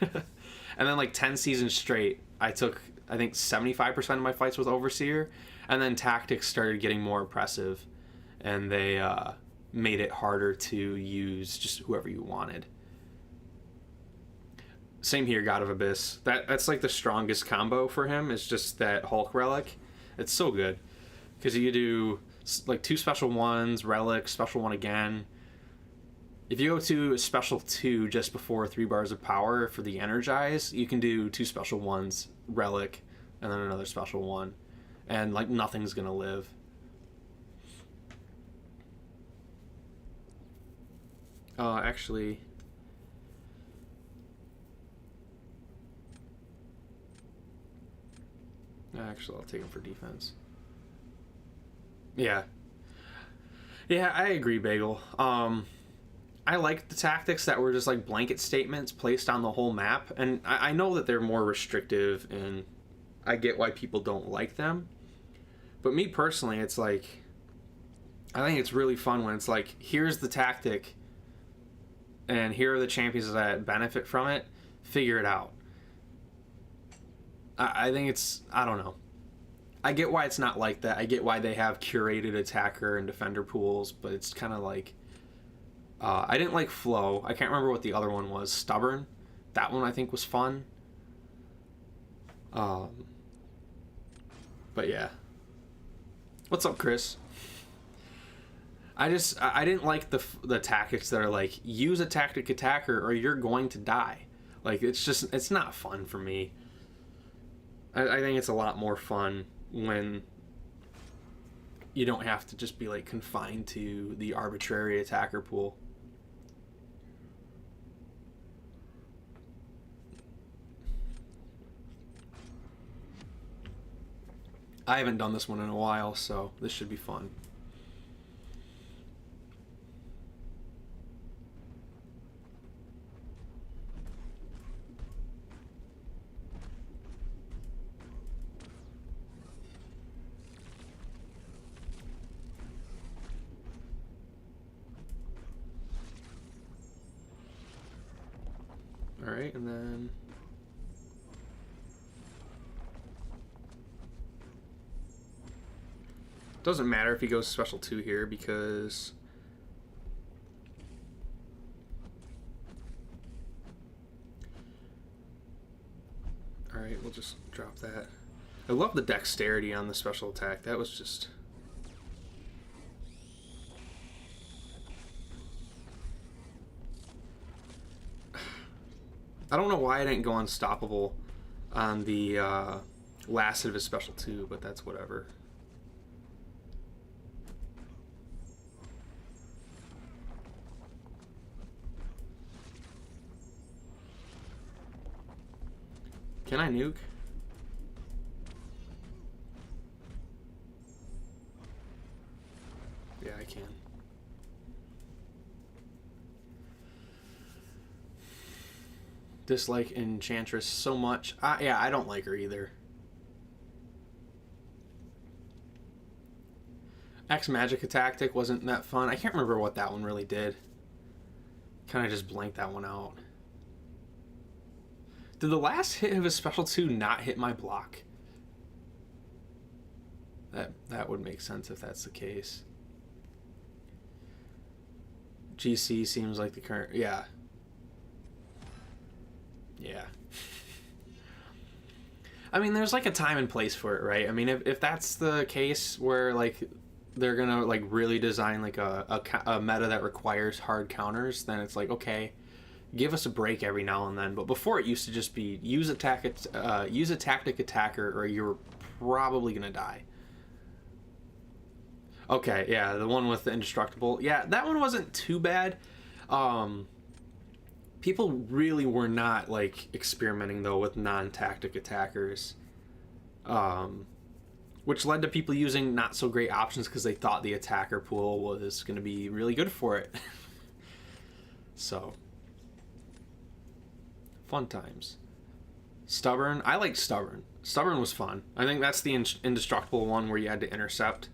And then like 10 seasons straight, I took I think 75% of my fights with Overseer, and then tactics started getting more oppressive, and they made it harder to use just whoever you wanted. Same here, God of Abyss. That's like the strongest combo for him. It's just that Hulk relic. It's so good because you do like 2 special 1s, relic, special 1 again. If you go to special 2 just before 3 bars of power for the energize, you can do 2 special 1s, relic, and then another special 1, and like nothing's gonna live. Actually, I'll take him for defense. Yeah, I agree, Bagel. I liked the tactics that were just like blanket statements placed on the whole map, and I know that they're more restrictive, and I get why people don't like them. But me personally, it's like, I think it's really fun when it's like, here's the tactic, and here are the champions that benefit from it. Figure it out. I think it's, I don't know. I get why it's not like that. I get why they have curated attacker and defender pools, but it's kind of like, I didn't like Flow. I can't remember what the other one was. Stubborn. That one I think was fun. But yeah. What's up, Chris? I didn't like the tactics that are like, use a tactic attacker or you're going to die. Like, it's not fun for me. I think it's a lot more fun when you don't have to just be like confined to the arbitrary attacker pool. I haven't done this one in a while, so this should be fun. All right, and then doesn't matter if he goes special 2 here because all right, we'll just drop that. I love the dexterity on the special attack. That was just I don't know why I didn't go unstoppable on the last of his special 2, but that's whatever. Can I nuke? Yeah, I can. Dislike Enchantress so much. Yeah, I don't like her either. X Magic Tactic wasn't that fun. I can't remember what that one really did. Kind of just blanked that one out. Did the last hit of his special 2 not hit my block? That would make sense if that's the case. GC seems like the current... Yeah. Yeah. I mean, there's like a time and place for it, right? I mean, if that's the case where like they're gonna like really design like a meta that requires hard counters, then it's like, okay, give us a break every now and then. But before, it used to just be use a tactic attacker or you're probably gonna die. Okay, yeah, the one with the indestructible. Yeah, that one wasn't too bad. People really were not like experimenting though with non-tactic attackers, which led to people using not so great options because they thought the attacker pool was going to be really good for it. So, fun times. Stubborn. I liked Stubborn. Stubborn was fun. I think that's the indestructible one where you had to intercept.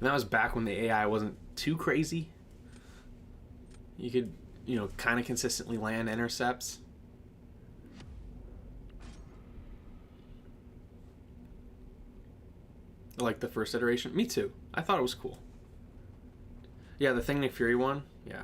And that was back when the AI wasn't too crazy. You could, kind of consistently land intercepts. Like the first iteration. Me too. I thought it was cool. Yeah, the thing Nick Fury one. Yeah.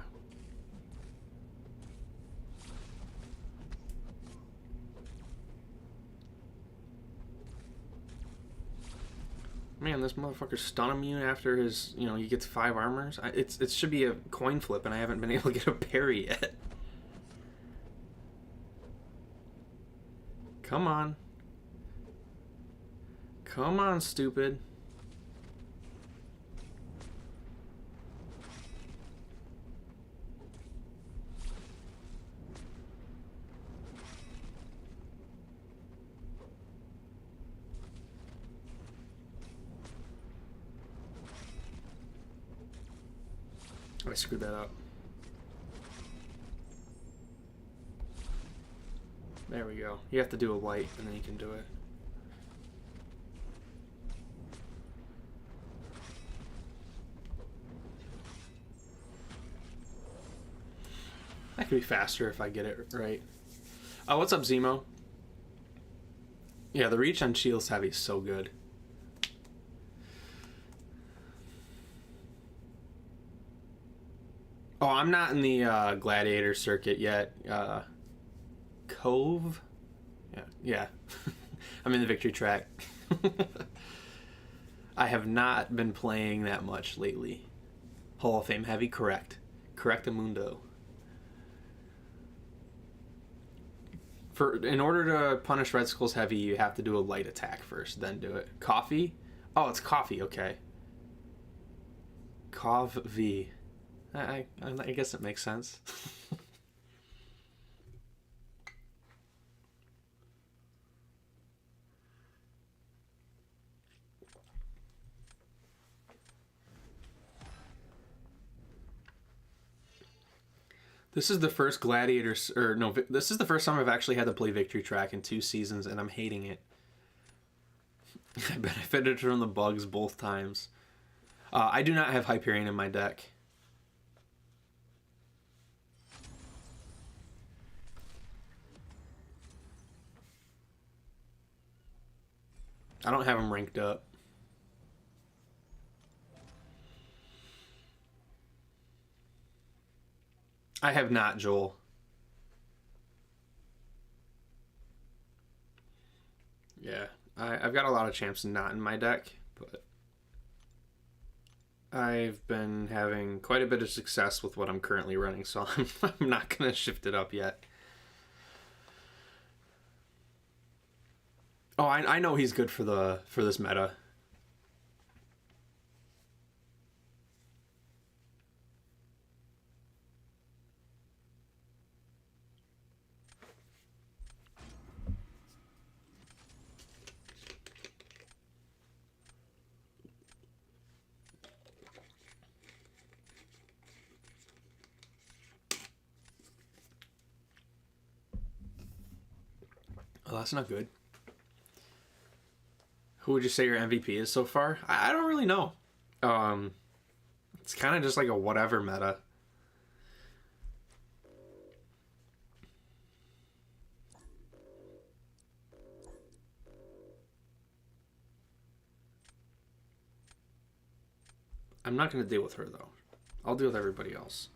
Man, this motherfucker's stun immune after his, he gets 5 armors. It should be a coin flip, and I haven't been able to get a parry yet. Come on. Come on, stupid. Oh, I screwed that up. There we go. You have to do a light, and then you can do it. That could be faster if I get it right. Oh, what's up, Zemo? Yeah, the reach on Shields Heavy is so good. Oh, I'm not in the Gladiator circuit yet. Cove? Yeah. I'm in the victory track. I have not been playing that much lately. Hall of Fame Heavy, correct. Correctamundo. In order to punish Red Skull's Heavy, you have to do a light attack first, then do it. Coffee? Oh, it's coffee, okay. Cov V. I guess it makes sense. This is the first Gladiator, or no, this is the first time I've actually had to play Victory Track in 2 seasons, and I'm hating it. I benefited from the bugs both times. I do not have Hyperion in my deck. I don't have him ranked up. I have not, Joel. Yeah, I've got a lot of champs not in my deck, but I've been having quite a bit of success with what I'm currently running, so I'm not going to shift it up yet. Oh, I know he's good for this meta. Oh, that's not good. Who would you say your MVP is so far? I don't really know. It's kind of just like a whatever meta. I'm not going to deal with her, though. I'll deal with everybody else.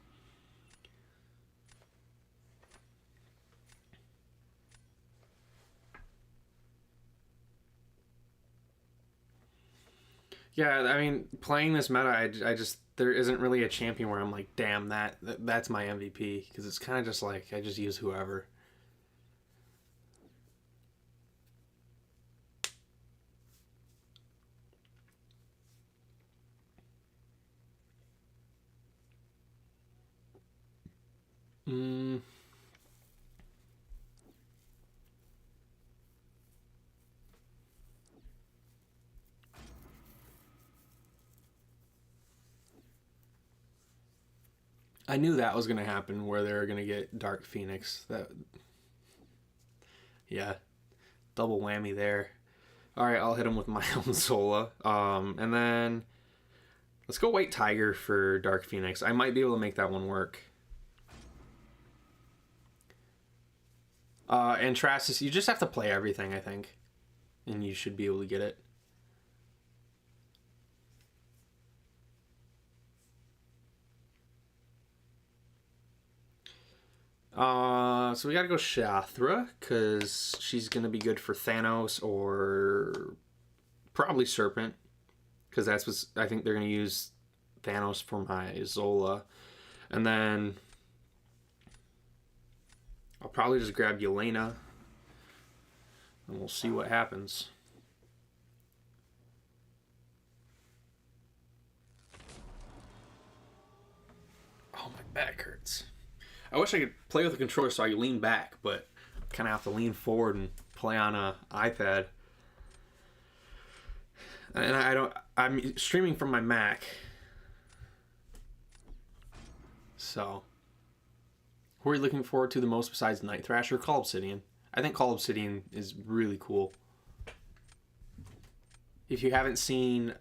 Yeah, I mean, playing this meta, I just there isn't really a champion where I'm like, damn, that's my MVP, because it's kind of just like I just use whoever. I knew that was going to happen, where they were going to get Dark Phoenix. Yeah, double whammy there. All right, I'll hit him with my own Sola. And then let's go White Tiger for Dark Phoenix. I might be able to make that one work. And Trasis, you just have to play everything, I think, and you should be able to get it. So we gotta go Shathra, because she's gonna be good for Thanos or probably Serpent, because that's what I think they're gonna use Thanos for my Zola. And then I'll probably just grab Yelena, and we'll see what happens. Oh, my back hurts. I wish I could play with the controller so I could lean back, but kind of have to lean forward and play on a iPad. And I'm streaming from my Mac. So, who are you looking forward to the most besides Night Thrasher? Call Obsidian. I think Call Obsidian is really cool. If you haven't seen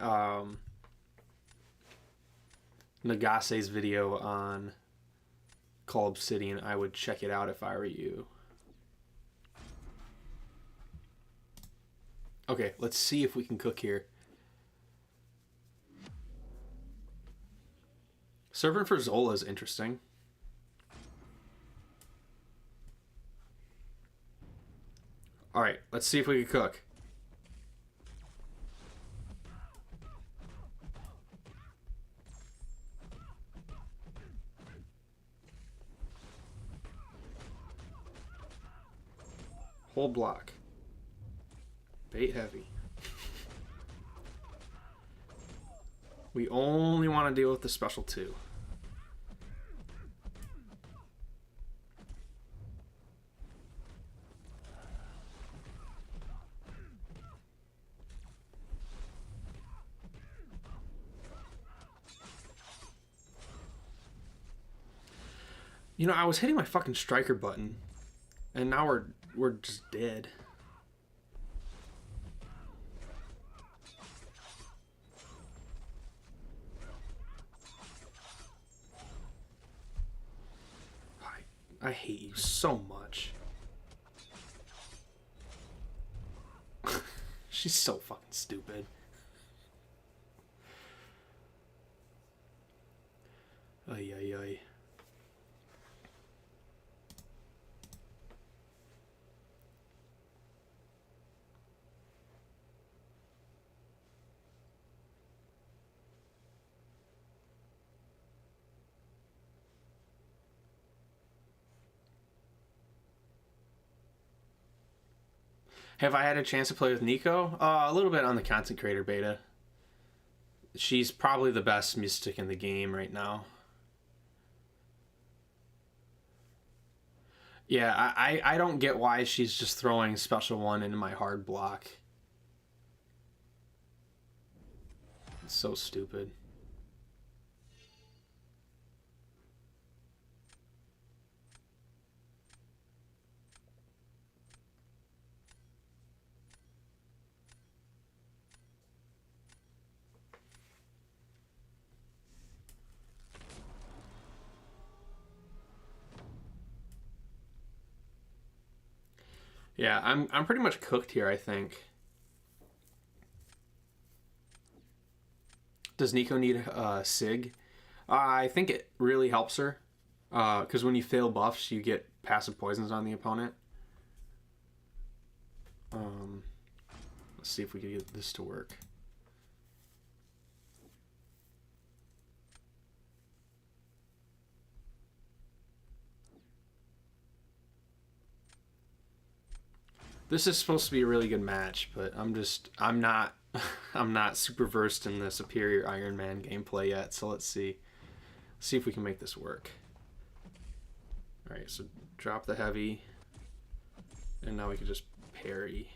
Nagase's video on Call Obsidian, I would check it out if I were you. Okay, let's see if we can cook here. Servant for Zola is interesting. Alright, let's see if we can cook. Whole block. Bait heavy. We only want to deal with the special 2. You know, I was hitting my fucking striker button, and now we're just dead. I hate you so much. She's so fucking stupid. Ay, ay, ay. Have I had a chance to play with Nico? A little bit on the content creator beta. She's probably the best mystic in the game right now. Yeah, I don't get why she's just throwing special 1 into my hard block. It's so stupid. Yeah, I'm pretty much cooked here, I think. Does Nico need Sig? I think it really helps her. Because when you fail buffs, you get passive poisons on the opponent. Let's see if we can get this to work. This is supposed to be a really good match, but I'm not I'm not super versed in the superior Iron Man gameplay yet, so let's see. See if we can make this work. Alright, so drop the heavy. And now we can just parry.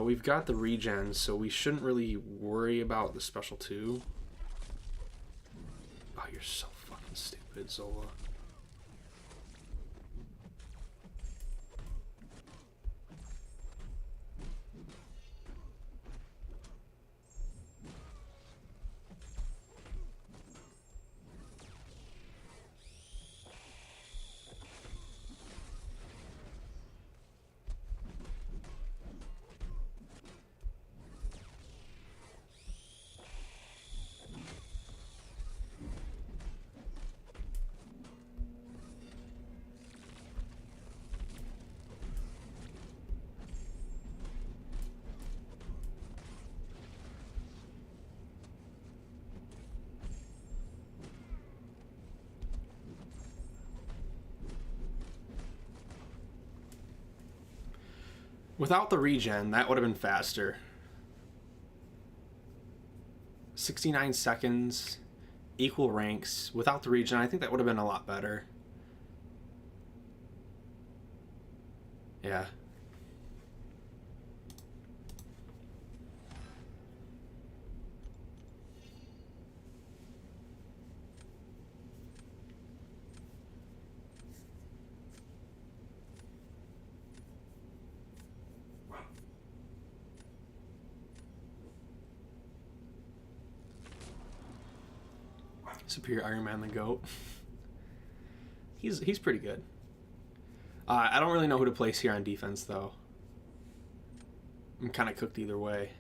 We've got the regen, so we shouldn't really worry about the special 2. Oh, you're so fucking stupid, Zola. Without the regen, that would have been faster. 69 seconds, equal ranks. Without the regen, I think that would have been a lot better. Yeah. Superior Iron Man the GOAT. He's pretty good. I don't really know who to place here on defense, though. I'm kind of cooked either way.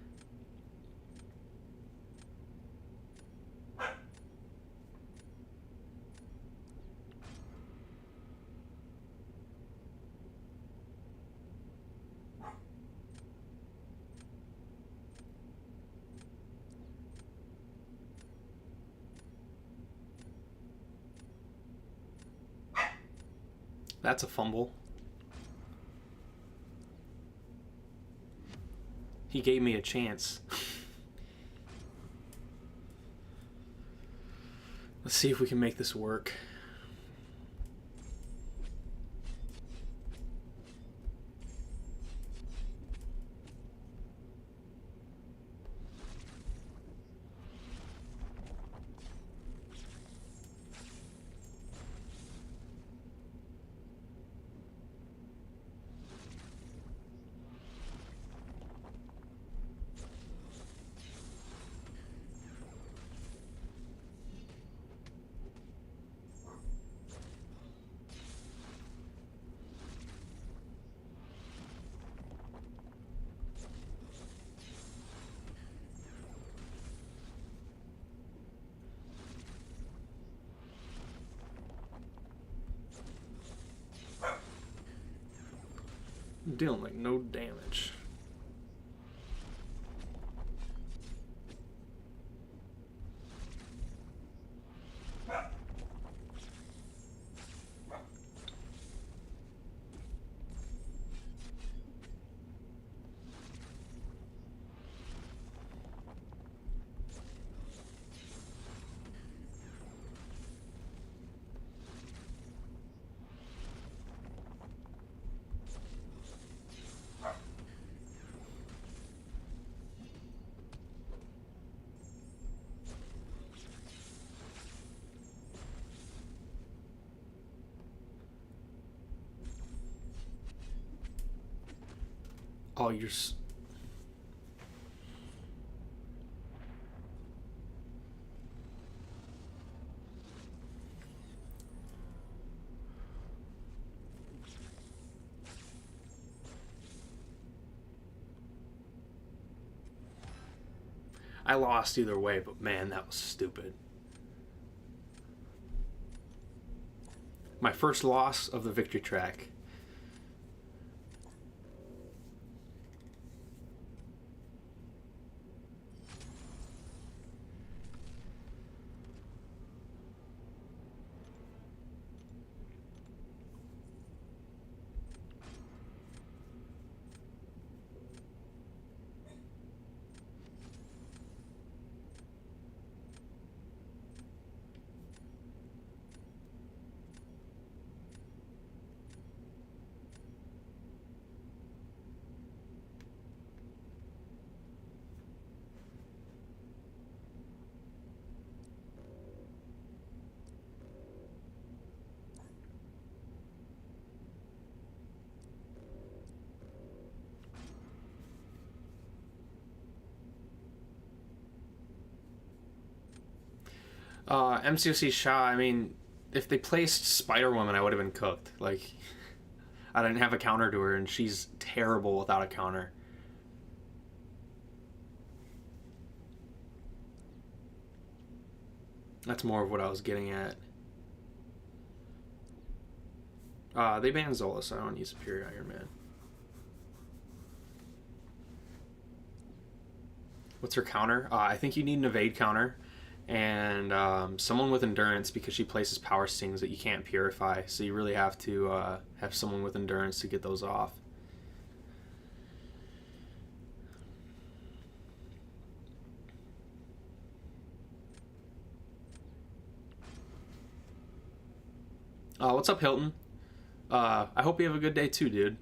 That's a fumble. He gave me a chance. Let's see if we can make this work. I'm dealing like no damage. Oh, you're... I lost either way, but man, that was stupid. My first loss of the victory track. MCOC Shaw, I mean, if they placed Spider-Woman, I would have been cooked. Like, I didn't have a counter to her, and she's terrible without a counter. That's more of what I was getting at. They banned Zola, so I don't need Superior Iron Man. What's her counter? I think you need an evade counter. And someone with endurance, because she places power stings that you can't purify, so you really have to have someone with endurance to get those off. What's up, Hilton? I hope you have a good day too, dude.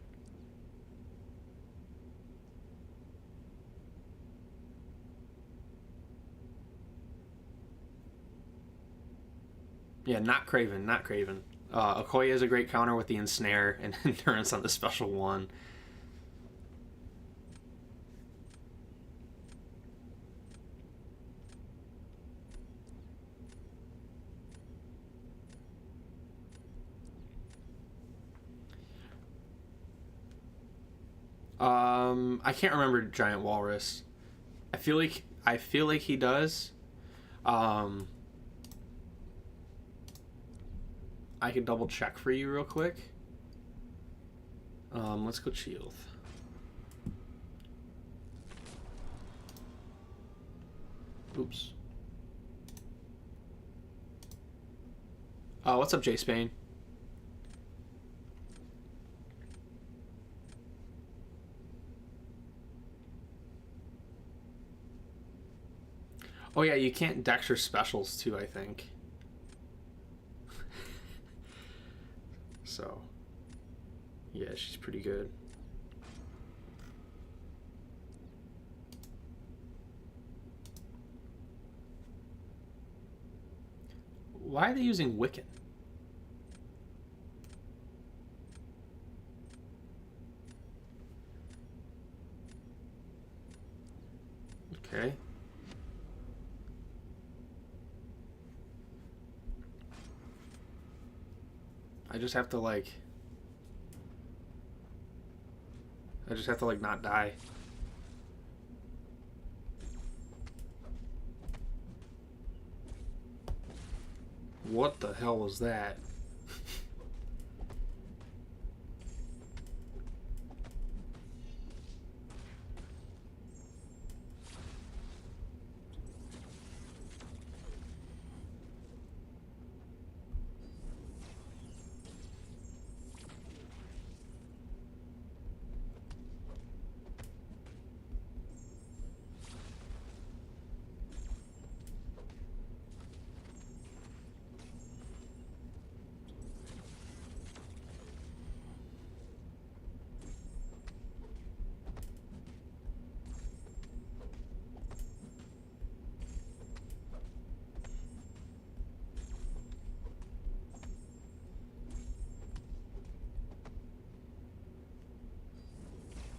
Yeah, not Craven, not Craven. Okoye is a great counter with the ensnare and endurance on the special one. I can't remember Giant Walrus. I feel like he does. Um, I could double check for you real quick. Let's go Chieldth. Oops. What's up, Jay Spain? Oh yeah, you can't Dexter specials too, I think. So, yeah, she's pretty good. Why are they using Wiccan? Okay. I just have to like not die. What the hell was that?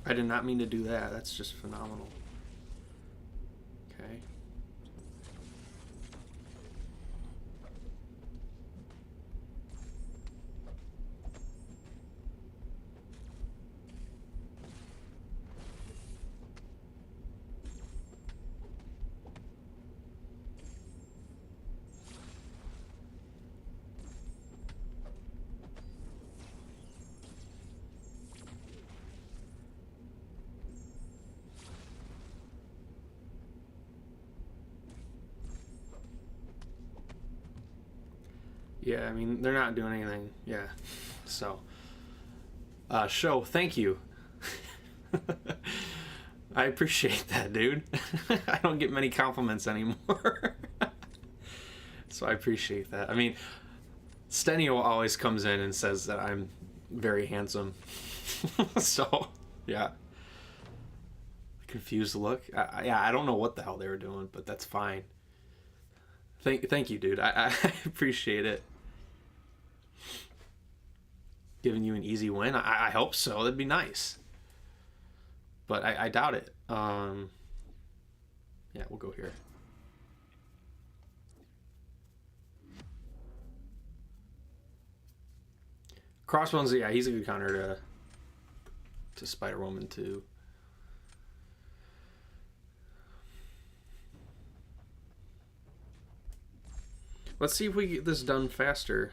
I did not mean to do that. That's just phenomenal. Okay. Yeah, I mean, they're not doing anything. Yeah. So, show, thank you. I appreciate that, dude. I don't get many compliments anymore. So I appreciate that. I mean, Stenio always comes in and says that I'm very handsome. So, yeah. Confused look. I don't know what the hell they were doing, but that's fine. Thank you, dude. I appreciate it. Giving you an easy win. I hope so. That'd be nice. But I doubt it. Yeah, we'll go here. Crossbones, yeah, he's a good counter to Spider Woman too. Let's see if we get this done faster.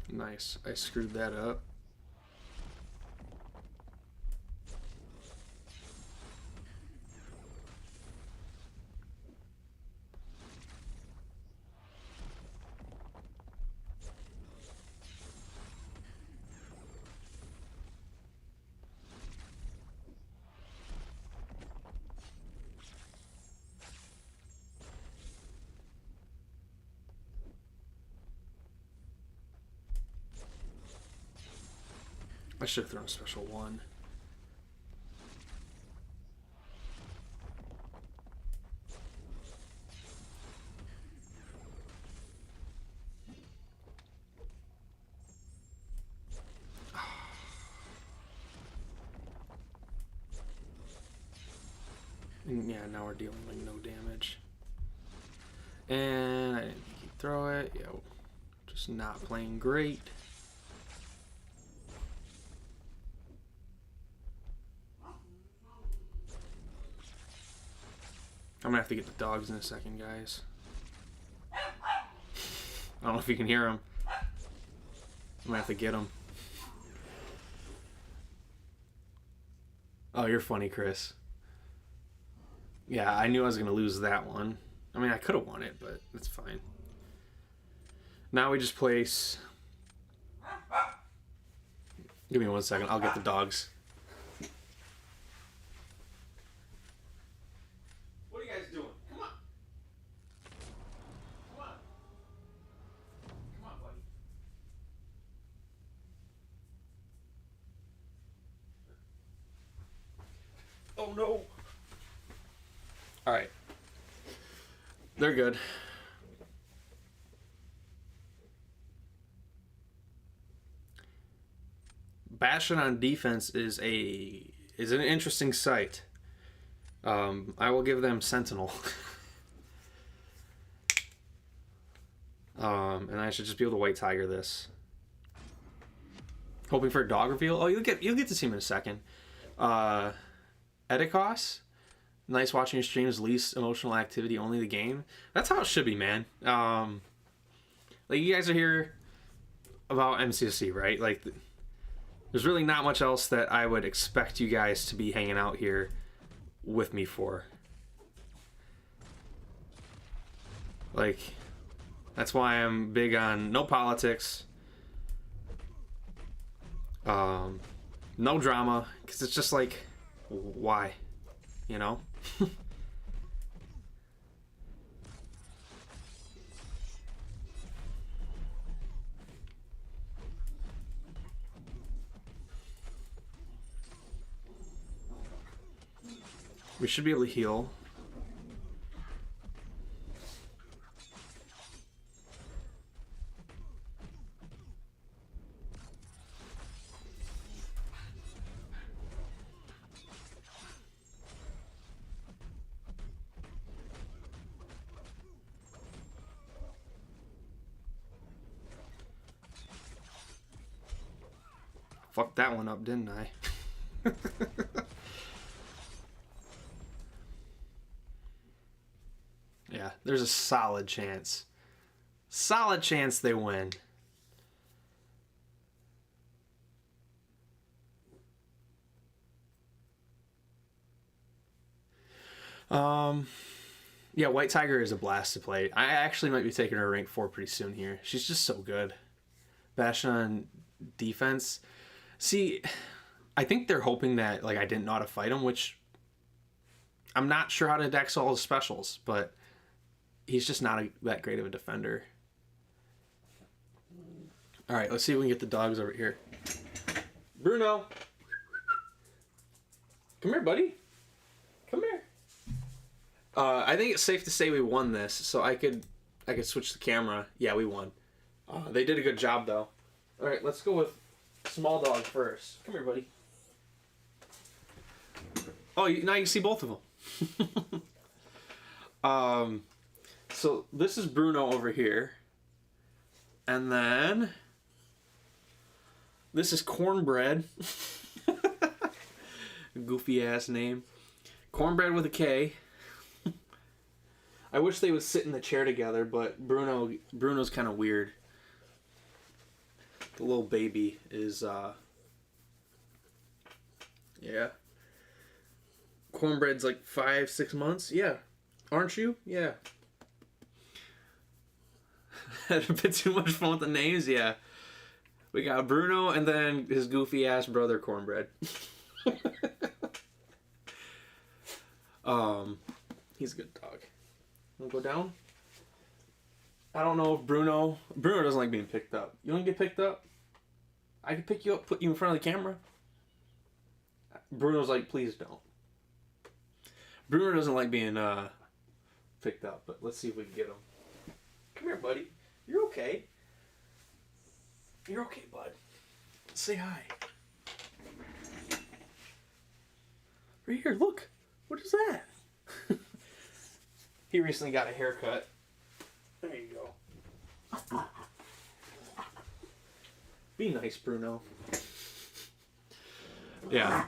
Nice. I screwed that up. should have thrown a special one. And yeah, now we're dealing like no damage. And I didn't think he'd throw it. Yeah, just not playing great. I'm gonna have to get the dogs in a second, guys. I don't know if you can hear them. I'm gonna have to get them. Oh, you're funny, Chris. Yeah, I knew I was gonna lose that one. I mean, I could have won it, but it's fine. Now we just place... Give me 1 second. I'll get the dogs. What are you guys doing? Come on. Come on. Come on, buddy. Oh, no. All right. They're good. Bastion on defense is an interesting sight. I will give them Sentinel. And I should just be able to White Tiger this. Hoping for a dog reveal. Oh, you'll get to see him in a second. Edikos. Nice watching your streams. Least emotional activity, only the game. That's how it should be, man. Like, you guys are here about MCSC, right? Like, there's really not much else that I would expect you guys to be hanging out here with me for. Like, that's why I'm big on no politics, no drama, because it's just like, why, you know? We should be able to heal. Fucked that one up, didn't I? Yeah, there's a solid chance. Solid chance they win. Yeah, White Tiger is a blast to play. I actually might be taking her rank 4 pretty soon here. She's just so good. Bastion on defense. See, I think they're hoping that like I didn't know how to fight him, which I'm not sure how to dex all his specials, but he's just not that great of a defender. All right, let's see if we can get the dogs over here. Bruno, come here, buddy. Come here. I think it's safe to say we won this, so I could switch the camera. Yeah, we won. They did a good job, though. All right, let's go with small dog first. Come here, buddy. Oh, now you can see both of them. So this is Bruno over here. And then this is Cornbread. Goofy ass name. Cornbread with a K. I wish they would sit in the chair together, but Bruno's kind of weird. The little baby is yeah. Cornbread's like 5-6 months. Yeah. Aren't you? Yeah. Had a bit too much fun with the names. Yeah. We got Bruno and then his goofy ass brother Cornbread. He's a good dog. Wanna go down? I don't know if Bruno doesn't like being picked up. You wanna get picked up? I could pick you up, put you in front of the camera. Bruno's like, please don't. Bruno doesn't like being picked up, but let's see if we can get him. Come here, buddy. You're okay. You're okay, bud. Say hi. Right here, look. What is that? He recently got a haircut. There you go. Be nice, Bruno. Yeah.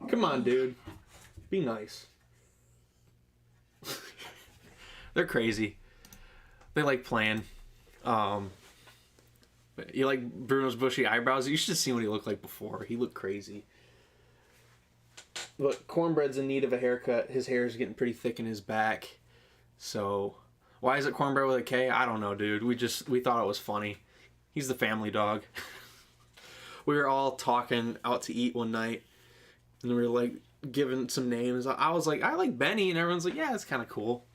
Come on, dude. Be nice. They're crazy. They like playing. You like Bruno's bushy eyebrows? You should have seen what he looked like before. He looked crazy. But Cornbread's in need of a haircut. His hair is getting pretty thick in his back. So, why is it Cornbread with a K? I don't know, dude. We thought it was funny. He's the family dog. We were all talking out to eat one night, and we were like giving some names. I was like, I like Benny, and everyone's like, yeah, it's kind of cool.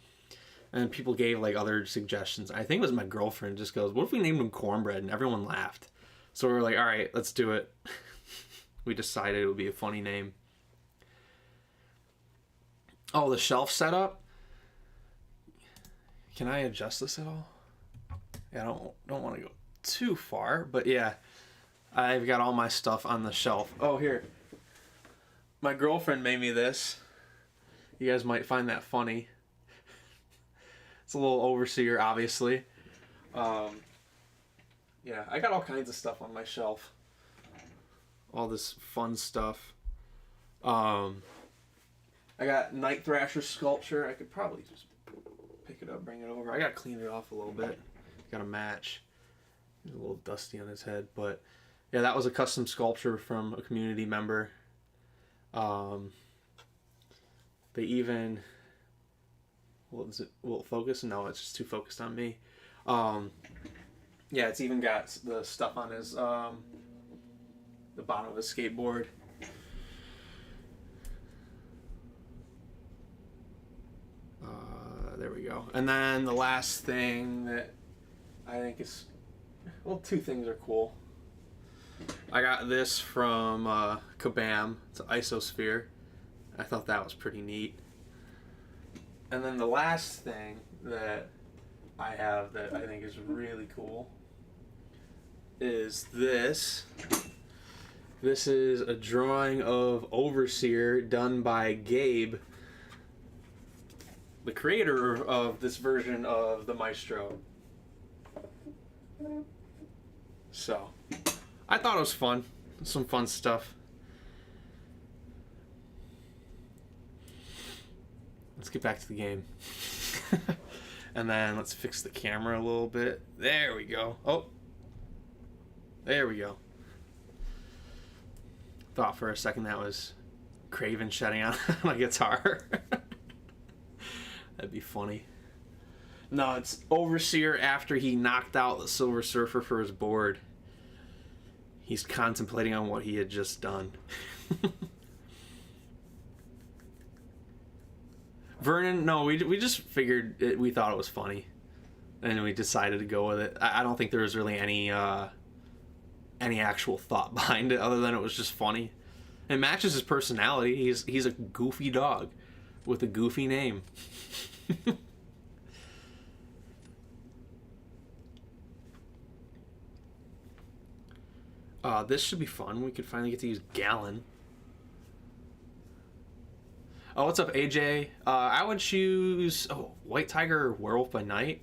And people gave like other suggestions. I think it was my girlfriend just goes, what if we named him Cornbread? And everyone laughed. So we were like, all right, let's do it. We decided it would be a funny name. Oh, the shelf setup. Can I adjust this at all? Yeah, I don't want to go too far, but yeah, I've got all my stuff on the shelf. Oh, here. My girlfriend made me this. You guys might find that funny. It's a little overseer, obviously. Yeah, I got all kinds of stuff on my shelf. All this fun stuff. I got Night Thrasher sculpture. I could probably just pick it up, bring it over. I gotta clean it off a little bit. Got a match. He's a little dusty on his head, but yeah, that was a custom sculpture from a community member. They even... Will it focus? No, it's just too focused on me. Yeah, it's even got the stuff on his the bottom of his skateboard. There we go. And then the last thing that I think is, well, two things are cool. I got this from Kabam. It's an isosphere. I thought that was pretty neat. And then the last thing that I have that I think is really cool is this. This is a drawing of Overseer done by Gabe, the creator of this version of the Maestro. So, I thought it was fun. Some fun stuff. Let's get back to the game. And then let's fix the camera a little bit. There we go. Oh. There we go. Thought for a second that was Craven shedding on my guitar. That'd be funny. No, it's Overseer after he knocked out the Silver Surfer for his board. He's contemplating on what he had just done. Vernon, no, we just figured we thought it was funny, and we decided to go with it. I don't think there was really any actual thought behind it other than it was just funny. It matches his personality. He's a goofy dog with a goofy name. This should be fun. We could finally get to use Gallon. Oh, what's up, AJ? I would choose White Tiger or Werewolf by Night.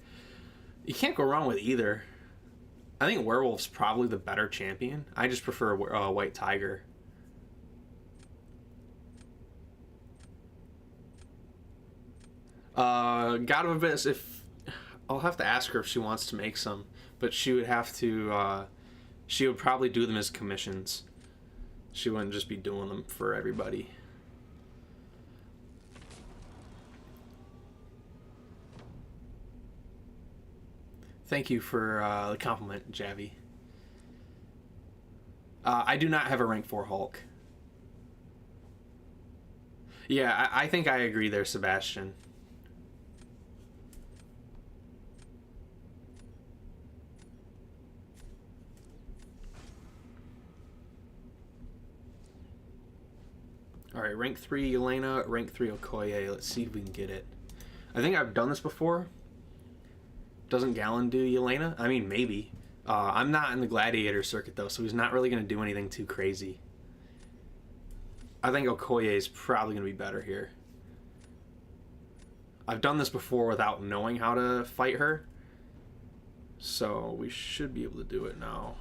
You can't go wrong with either. I think Werewolf's probably the better champion. I just prefer White Tiger. God of Abyss, I'll have to ask her if she wants to make some, but she would have to, she would probably do them as commissions. She wouldn't just be doing them for everybody. Thank you for the compliment, Javi. I do not have a rank 4 Hulk. Yeah, I think I agree there, Sebastian. Alright, rank 3 Yelena, rank 3 Okoye. Let's see if we can get it. I think I've done this before. Doesn't Gallon do Yelena? I mean, maybe. I'm not in the Gladiator circuit, though, so he's not really going to do anything too crazy. I think Okoye is probably going to be better here. I've done this before without knowing how to fight her. So we should be able to do it now.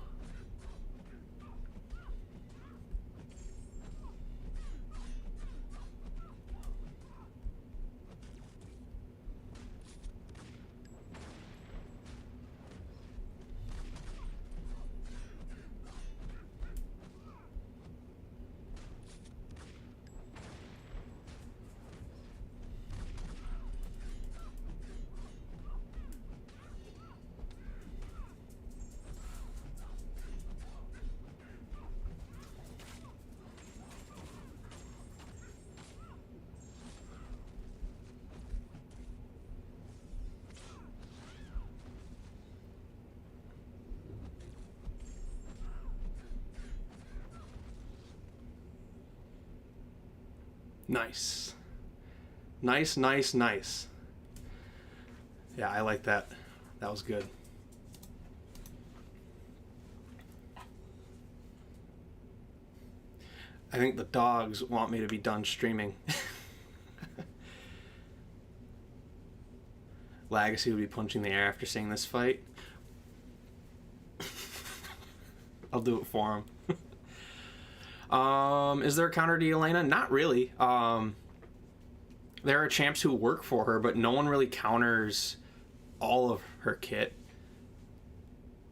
Nice. Nice, nice, nice. Yeah, I like that. That was good. I think the dogs want me to be done streaming. Legacy would be punching the air after seeing this fight. I'll do it for him. Is there a counter to Yelena? Not really. There are champs who work for her, but no one really counters all of her kit.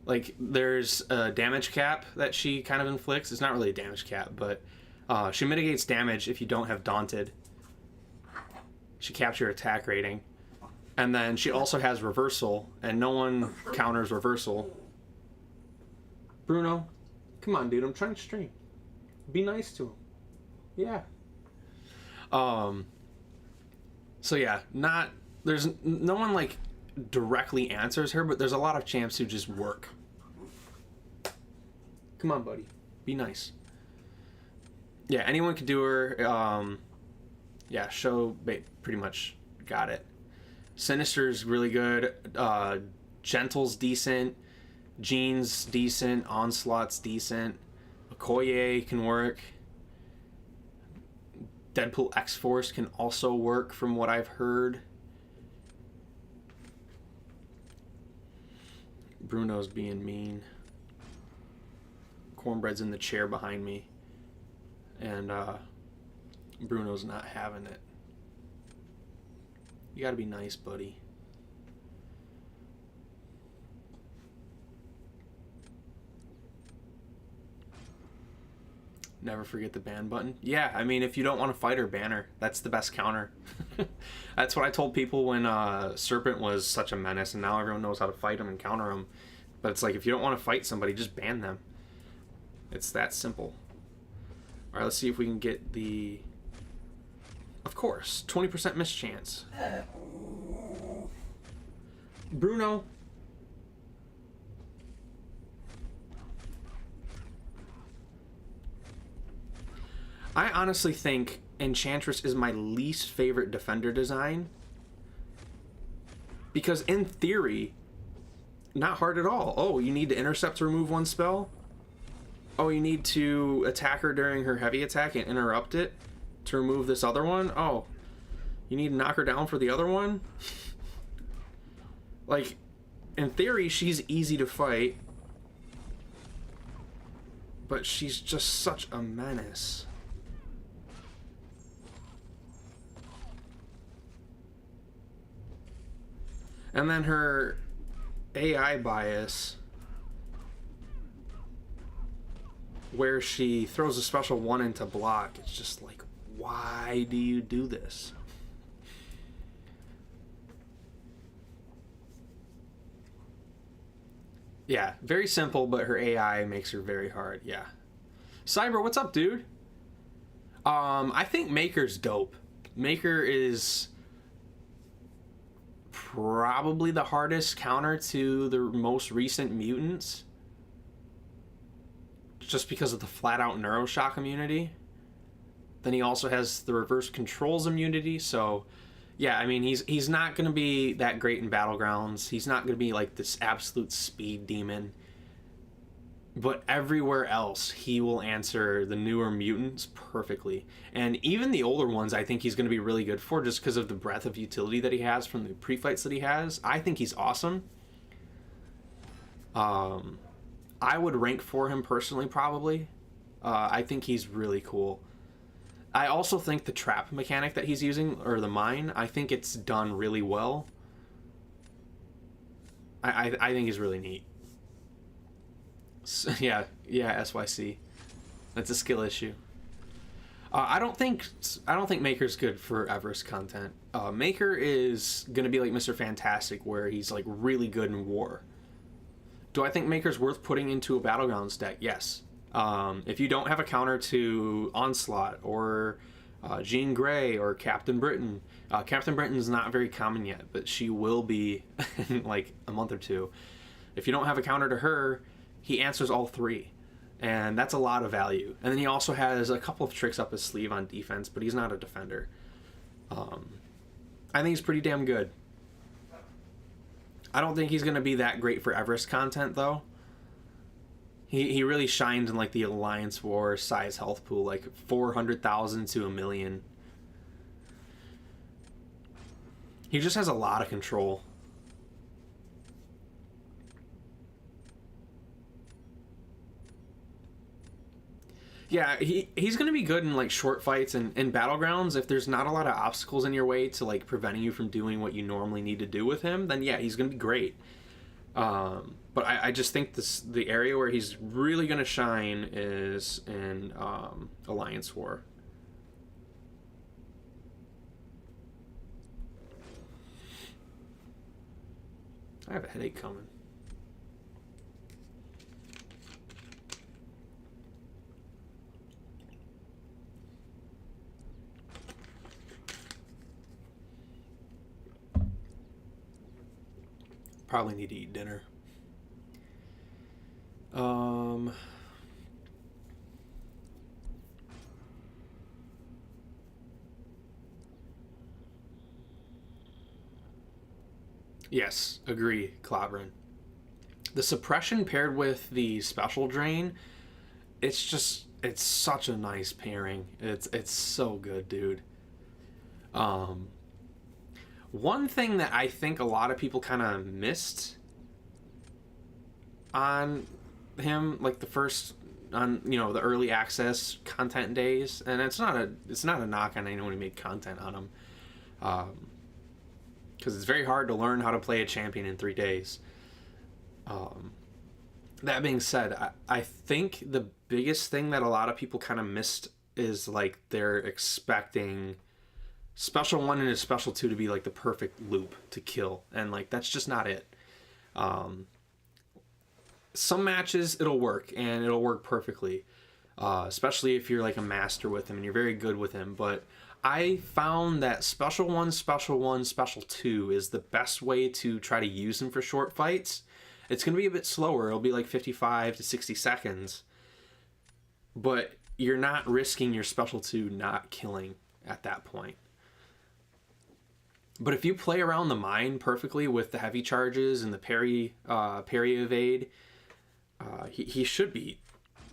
Like, there's a damage cap that she kind of inflicts. It's not really a damage cap, but she mitigates damage if you don't have Daunted. She caps your attack rating. And then she also has Reversal, and no one counters Reversal. Bruno, come on, dude. I'm trying to stream. Be nice to him. Yeah. So yeah, there's no one like directly answers her, but there's a lot of champs who just work. Come on, buddy. Be nice. Yeah, anyone could do her. Yeah, Show pretty much got it. Sinister's really good. Gentle's decent. Jean's decent. Onslaught's decent. Okoye can work. Deadpool X-Force can also work from what I've heard. Bruno's being mean. Cornbread's in the chair behind me. And Bruno's not having it. You gotta be nice, buddy. Never forget the ban button. Yeah, I mean, if you don't want to fight her, ban her. That's the best counter. That's what I told people when Serpent was such a menace, and now everyone knows how to fight him and counter him. But it's like, if you don't want to fight somebody, just ban them. It's that simple. All right, let's see if we can get the... Of course, 20% mischance. Bruno. I honestly think Enchantress is my least favorite defender design. Because in theory, not hard at all. Oh, you need to intercept to remove one spell? Oh, you need to attack her during her heavy attack and interrupt it to remove this other one? Oh, you need to knock her down for the other one? Like, in theory, she's easy to fight. But she's just such a menace. And then her AI bias, where she throws a special 1 into block, it's just like, why do you do this? Yeah, very simple, but her AI makes her very hard. Yeah. Cyber, what's up, dude? I think Maker's dope. Maker is probably the hardest counter to the most recent mutants, just because of the flat out Neuroshock immunity. Then he also has the reverse controls immunity, so yeah, I mean, he's not going to be that great in Battlegrounds. He's not going to be like this absolute speed demon. But everywhere else, he will answer the newer mutants perfectly. And even the older ones, I think he's going to be really good for, just because of the breadth of utility that he has from the pre-fights that he has. I think he's awesome. I would rank for him personally, probably. I think he's really cool. I also think the trap mechanic that he's using, or the mine, I think it's done really well. I think he's really neat. So, yeah, SYC. That's a skill issue. I don't think Maker's good for Everest content. Maker is gonna be like Mr. Fantastic, where he's like really good in war. Do I think Maker's worth putting into a Battlegrounds deck? Yes. If you don't have a counter to Onslaught or Jean Grey or Captain Britain, Captain Britain's not very common yet, but she will be in like a month or two. If you don't have a counter to her, he answers all three, and that's a lot of value. And then he also has a couple of tricks up his sleeve on defense, but he's not a defender. I think he's pretty damn good. I don't think he's going to be that great for Everest content, though. He really shines in like the Alliance War size health pool, like 400,000 to 1 million. He just has a lot of control. Yeah, he's going to be good in like short fights and in Battlegrounds. If there's not a lot of obstacles in your way to like preventing you from doing what you normally need to do with him, then yeah, he's going to be great. But I just think the area where he's really going to shine is in Alliance War. I have a headache coming. Probably need to eat dinner. Yes, agree, Clobberin. The suppression paired with the special drain, it's such a nice pairing. It's so good, dude. One thing that I think a lot of people kind of missed on him, like the the early access content days, and it's not a knock on anyone who made content on him, because it's very hard to learn how to play a champion in 3 days. That being said, I think the biggest thing that a lot of people kind of missed is like they're expecting Special 1 and a Special 2 to be like the perfect loop to kill, and like that's just not it. Some matches it'll work, and it'll work perfectly, especially if you're like a master with him and you're very good with him. But I found that Special 1, Special 1, Special 2 is the best way to try to use him for short fights. It's going to be a bit slower. It'll be like 55 to 60 seconds, but you're not risking your Special 2 not killing at that point. But if you play around the mine perfectly with the heavy charges and the parry evade, he should be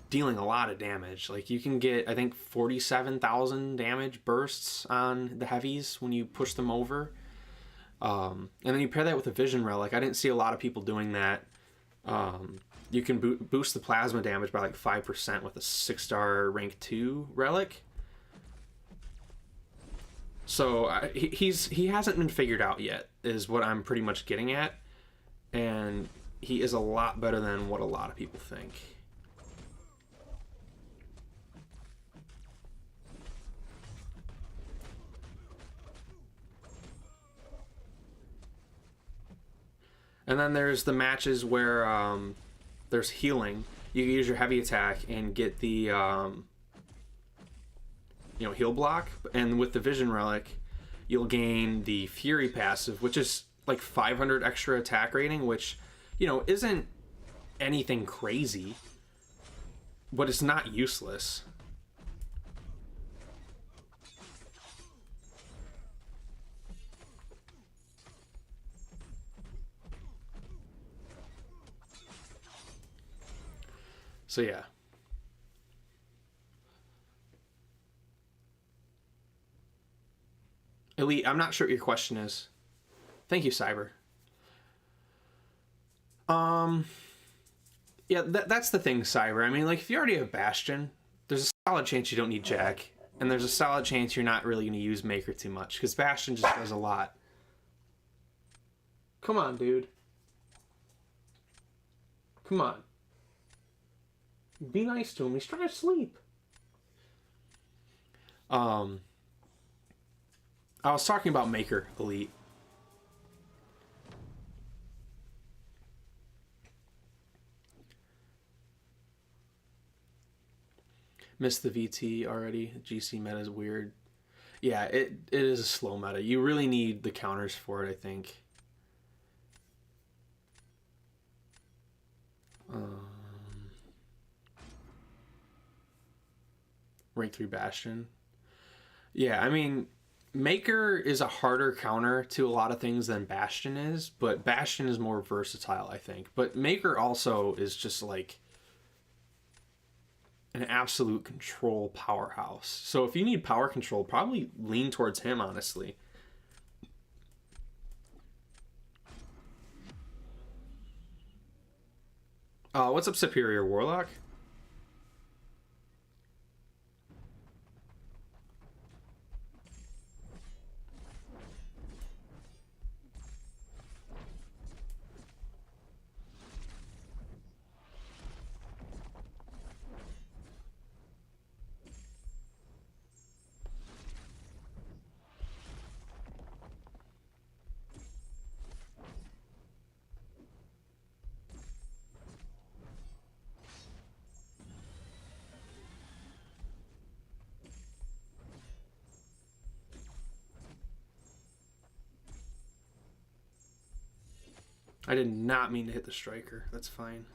dealing a lot of damage. Like you can get, I think, 47,000 damage bursts on the heavies when you push them over. And then you pair that with a vision relic. I didn't see a lot of people doing that. You can boost the plasma damage by like 5% with a 6-star rank 2 relic. So he hasn't been figured out yet, is what I'm pretty much getting at, and he is a lot better than what a lot of people think. And then there's the matches where there's healing. You can use your heavy attack and get the heal block, and with the vision relic you'll gain the fury passive, which is like 500 extra attack rating, which isn't anything crazy, but it's not useless. So yeah. Elite, I'm not sure what your question is. Thank you, Cyber. Yeah, that's the thing, Cyber. I mean, like, if you already have Bastion, there's a solid chance you don't need Jack. And there's a solid chance you're not really going to use Maker too much, because Bastion just does a lot. Come on, dude. Come on. Be nice to him. He's trying to sleep. I was talking about Maker, Elite. Missed the VT already. GC meta is weird. Yeah, it is a slow meta. You really need the counters for it, I think. Rank 3 Bastion. Yeah, I mean, Maker is a harder counter to a lot of things than Bastion is, but Bastion is more versatile, I think. But Maker also is just like an absolute control powerhouse. So if you need power control, probably lean towards him, honestly. What's up, Superior Warlock? I did not mean to hit the striker. That's fine.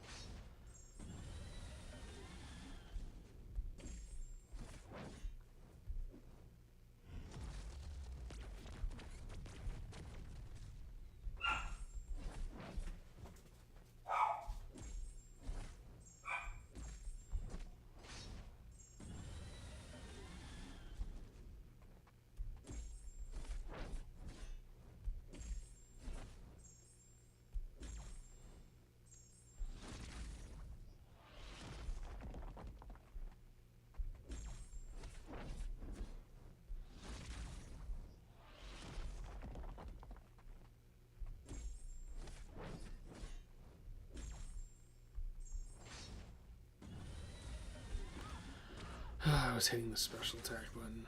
I was hitting the special attack button.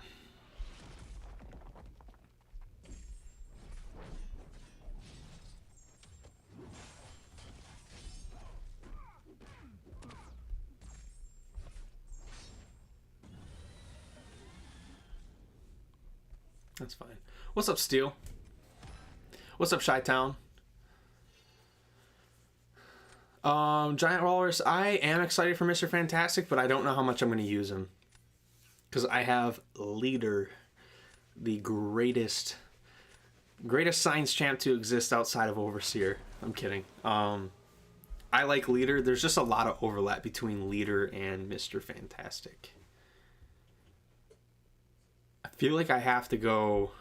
That's fine. What's up, Steel? What's up, Chi-Town? Giant Rollers, I am excited for Mr. Fantastic, but I don't know how much I'm going to use him. Because I have Leader, the greatest science champ to exist outside of Overseer. I'm kidding. I like Leader. There's just a lot of overlap between Leader and Mr. Fantastic. I feel like I have to go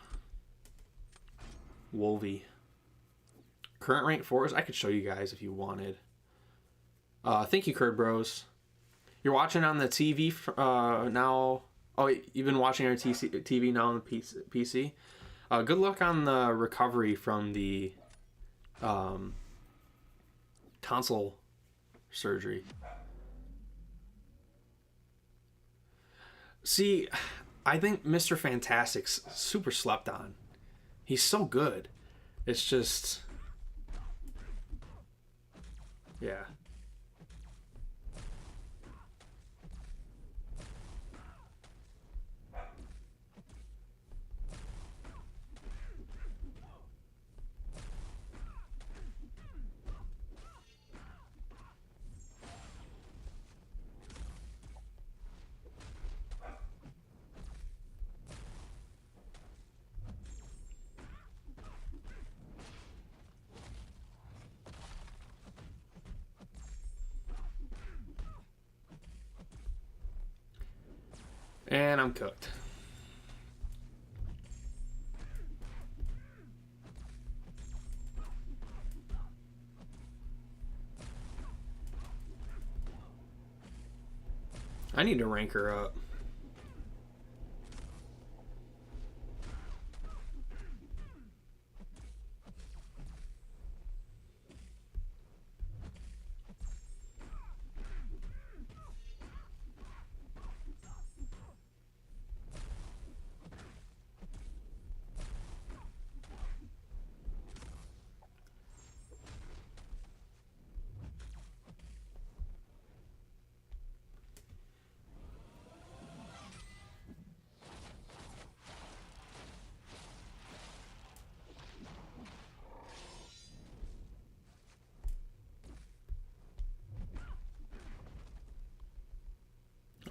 Wolvie. Current rank 4s, I could show you guys if you wanted. Thank you, Curd Bros. You're watching on the TV now. Oh, you've been watching on TV now on the PC. Good luck on the recovery from the tonsil surgery. See, I think Mr. Fantastic's super slept on. He's so good. It's just... yeah. And I'm cooked. I need to rank her up.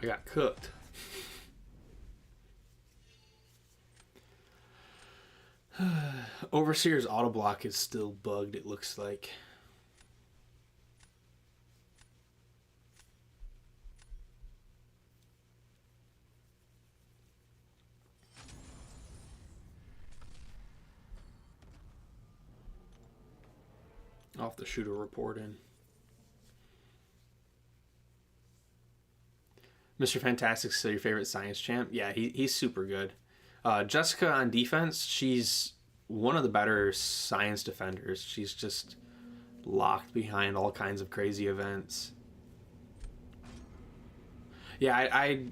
I got cooked. Overseer's auto block is still bugged, it looks like. I'll have to shoot a report in. Mr. Fantastic's still your favorite science champ? Yeah, he's super good. Jessica on defense, she's one of the better science defenders. She's just locked behind all kinds of crazy events. Yeah,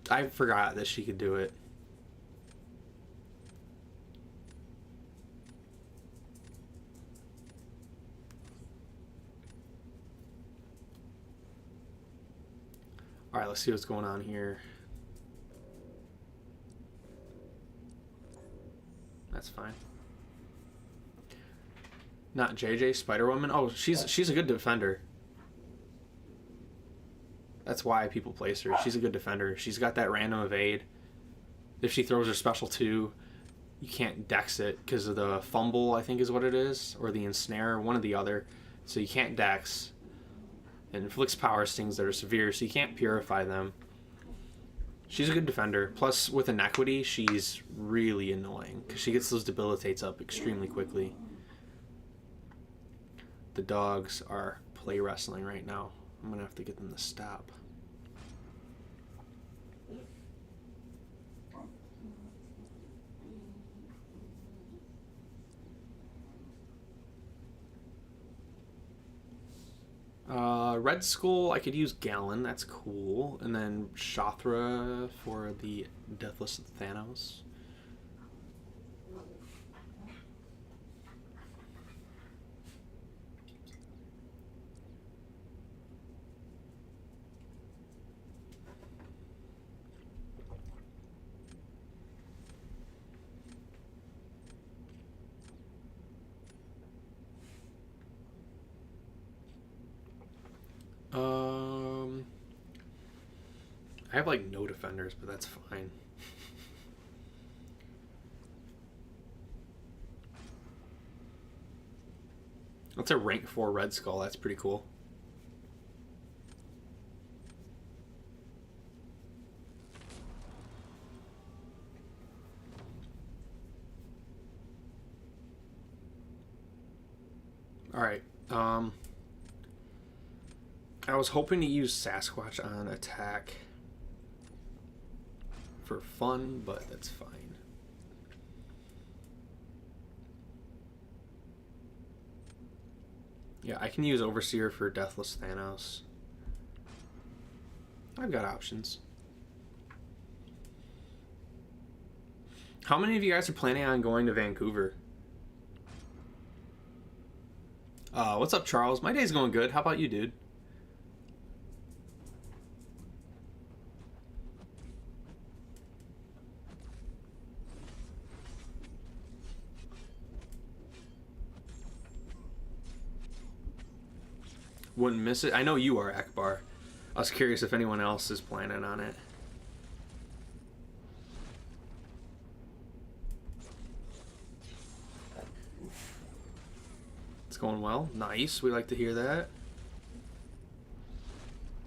I forgot that she could do it. All right, let's see what's going on here. That's fine. Not JJ, Spider-Woman. Oh, she's a good defender. That's why people place her. She's a good defender. She's got that random evade. If she throws her special 2, you can't dex it because of the fumble, I think is what it is, or the ensnare, one or the other. So you can't dex. And inflicts power stings that are severe, so you can't purify them. She's a good defender. Plus, with inequity, she's really annoying because she gets those debilitates up extremely quickly. The dogs are play wrestling right now. I'm going to have to get them to stop. Red Skull, I could use Gallon, that's cool. And then Shothra for the Deathless Thanos. I have like no defenders, but that's fine. That's a rank 4 Red Skull, that's pretty cool. Alright, I was hoping to use Sasquatch on attack for fun, but that's fine. Yeah, I can use Overseer for Deathless Thanos. I've got options. How many of you guys are planning on going to Vancouver? What's up, Charles? My day's going good. How about you, dude? Wouldn't miss it. I know you are, Akbar. I was curious if anyone else is planning on it. It's going well. Nice. We like to hear that.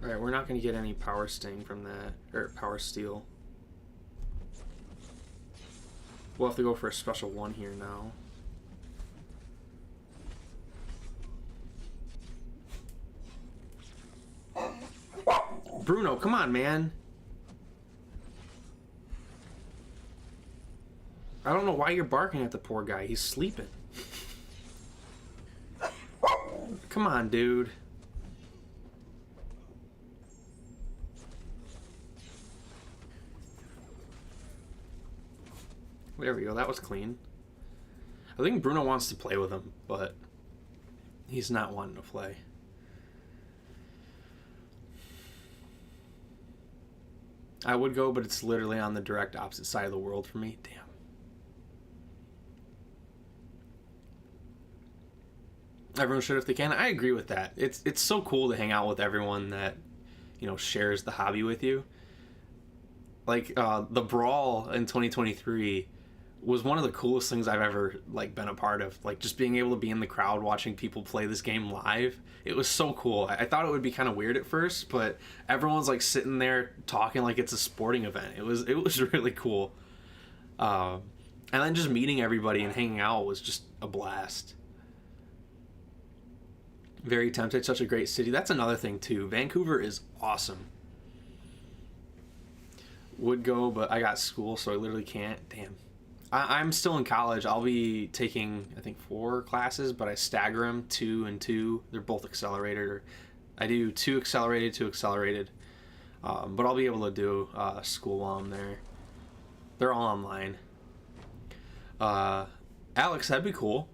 Alright, we're not going to get any power sting from that. Or power steal. We'll have to go for a special one here now. Bruno, come on, man. I don't know why you're barking at the poor guy. He's sleeping. Come on, dude. There we go. That was clean. I think Bruno wants to play with him, but he's not wanting to play. I would go, but it's literally on the direct opposite side of the world for me. Damn. Everyone should if they can. I agree with that. It's so cool to hang out with everyone that, you know, shares the hobby with you. Like the brawl in 2023 was one of the coolest things I've ever like been a part of. Like just being able to be in the crowd watching people play this game live. It was so cool. I thought it would be kind of weird at first, but everyone's like sitting there talking like it's a sporting event. It was really cool. And then just meeting everybody and hanging out was just a blast. Very tempted. Such a great city. That's another thing too. Vancouver is awesome. Would go, but I got school, so I literally can't. Damn. I'm still in college. I'll be taking, I think, 4 classes, but I stagger them 2 and 2. They're both accelerated. I do 2 accelerated, 2 accelerated. But I'll be able to do school while I'm there. They're all online. Alex, that'd be cool.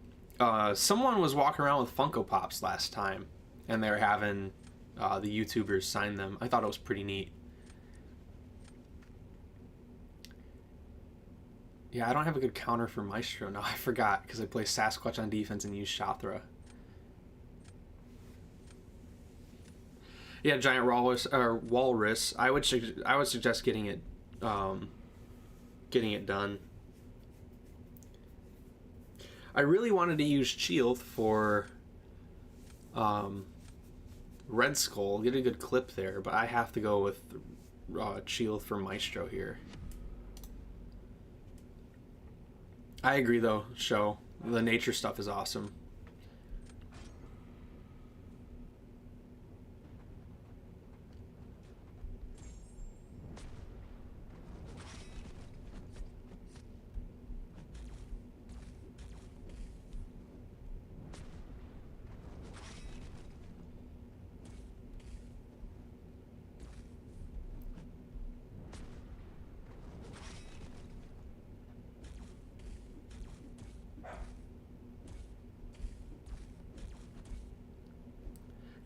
Someone was walking around with Funko Pops last time, and they were having the YouTubers sign them. I thought it was pretty neat. Yeah, I don't have a good counter for Maestro. No, I forgot because I play Sasquatch on defense and use Shathra. Yeah, giant walrus. I would suggest getting it done. I really wanted to use Shield for Red Skull. Get a good clip there, but I have to go with Shield for Maestro here. I agree, though, Show. The nature stuff is awesome.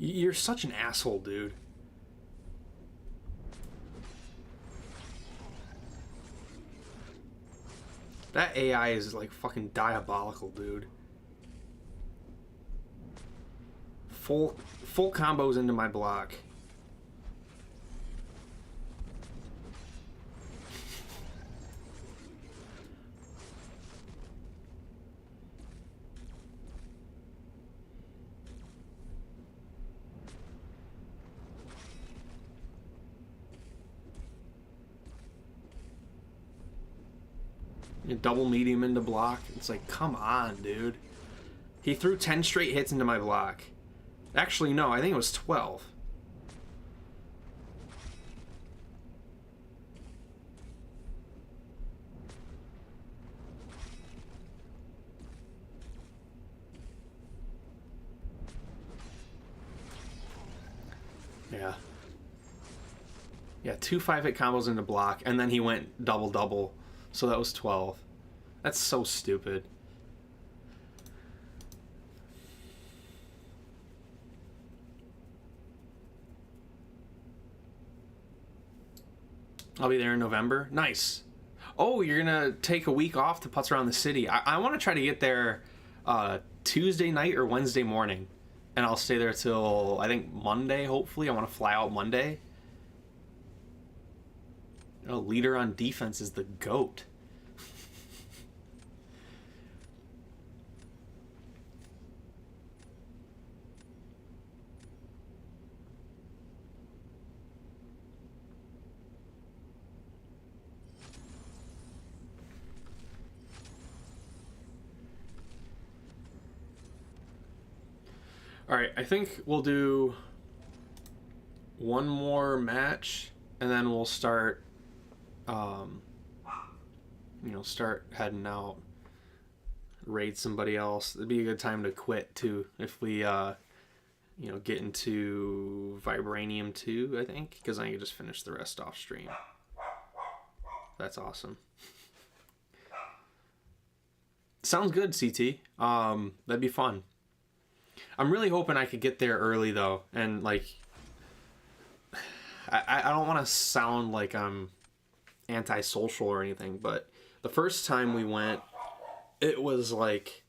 You're such an asshole, dude. That AI is like fucking diabolical, dude. Full combos into my block. You double medium into block. It's like, come on, dude. He threw 10 straight hits into my block. Actually, no, I think it was 12. Yeah. Yeah, 2 5-hit combos into block, and then he went double-double. So that was 12. That's so stupid. I'll be there in November. Nice. Oh, you're going to take a week off to putz around the city. I want to try to get there Tuesday night or Wednesday morning. And I'll stay there till, I think, Monday, hopefully. I want to fly out Monday. Oh, leader on defense is the GOAT. All right, I think we'll do one more match, and then we'll start, um, start heading out, raid somebody else. It'd be a good time to quit too if we, get into Vibranium 2, I think, because I can just finish the rest off stream. That's awesome. Sounds good, CT. That'd be fun. I'm really hoping I could get there early though, and like, I don't want to sound like I'm antisocial or anything, but the first time we went, it was like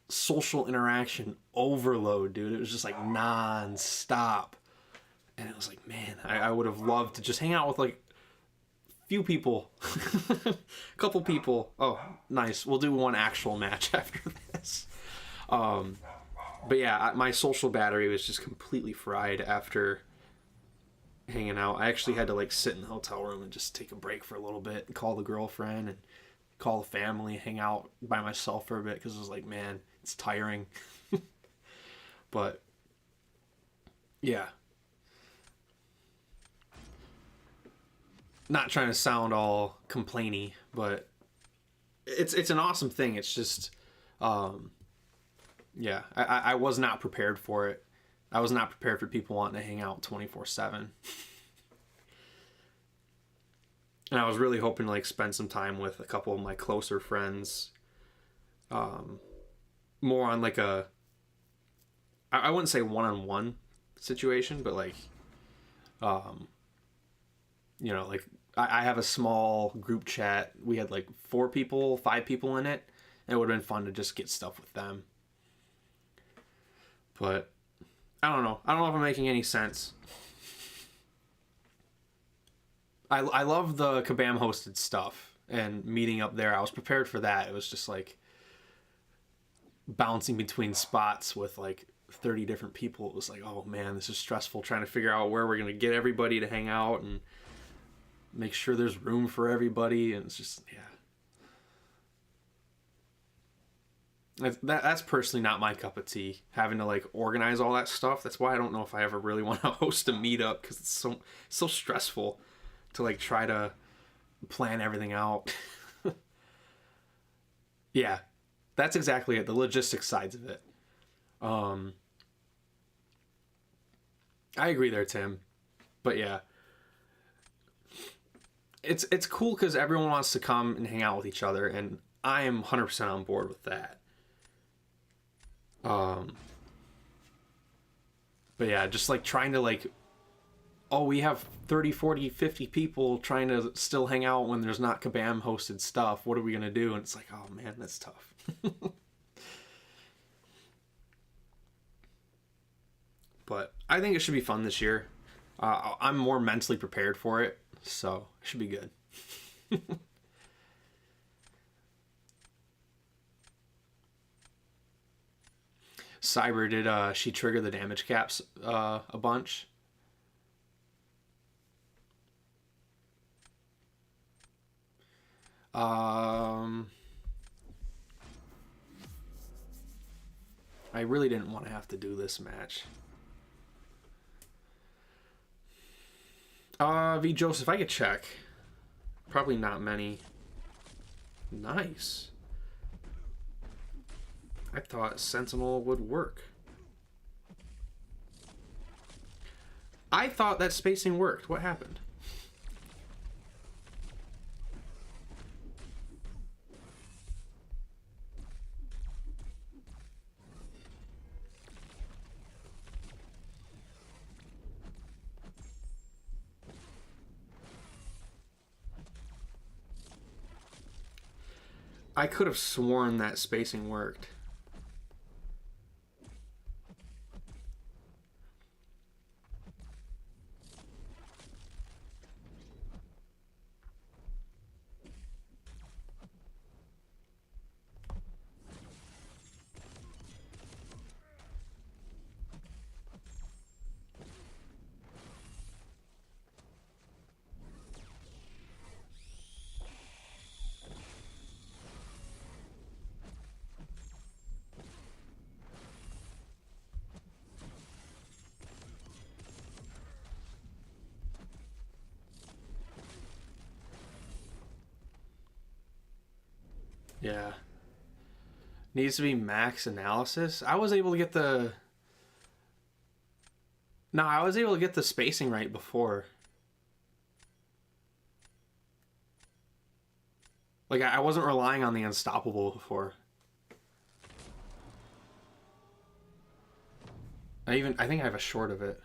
social interaction overload, dude. It was just like non-stop, and it was like, man, I would have loved to just hang out with like few people, a couple people. Oh, nice. We'll do one actual match after this. But yeah, my social battery was just completely fried after hanging out. I actually had to like sit in the hotel room and just take a break for a little bit and call the girlfriend and call the family, hang out by myself for a bit, because it was like, man, it's tiring. But yeah, not trying to sound all complainy, but it's an awesome thing. It's just, yeah, I was not prepared for it. I was not prepared for people wanting to hang out 24/7. And I was really hoping to like spend some time with a couple of my closer friends, more on like I wouldn't say one-on-one situation, but like, like I have a small group chat. We had like 4 people, 5 people in it. And it would have been fun to just get stuff with them. But I don't know. I don't know if I'm making any sense. I love the Kabam hosted stuff and meeting up there. I was prepared for that. It was just like bouncing between spots with like 30 different people. It was like, oh man, this is stressful trying to figure out where we're going to get everybody to hang out and make sure there's room for everybody. And it's just, yeah. That's personally not my cup of tea, having to like organize all that stuff. That's why I don't know if I ever really want to host a meetup, because it's so stressful to like try to plan everything out. Yeah, that's exactly it. The logistics sides of it. I agree there, Tim. But yeah, it's cool because everyone wants to come and hang out with each other, and I am 100% on board with that. But yeah, just like trying to like, oh, we have 30, 40, 50 people trying to still hang out when there's not Kabam hosted stuff. What are we going to do? And it's like, oh man, that's tough. But I think it should be fun this year. I'm more mentally prepared for it, so it should be good. Cyber, did she trigger the damage caps a bunch? I really didn't want to have to do this match. V Joseph, I could check. Probably not many. Nice. I thought Sentinel would work. I thought that spacing worked. What happened? I could have sworn that spacing worked. Yeah. Needs to be max analysis. I was able to get the... No, I was able to get the spacing right before. Like, I wasn't relying on the unstoppable before. I think I have a short of it.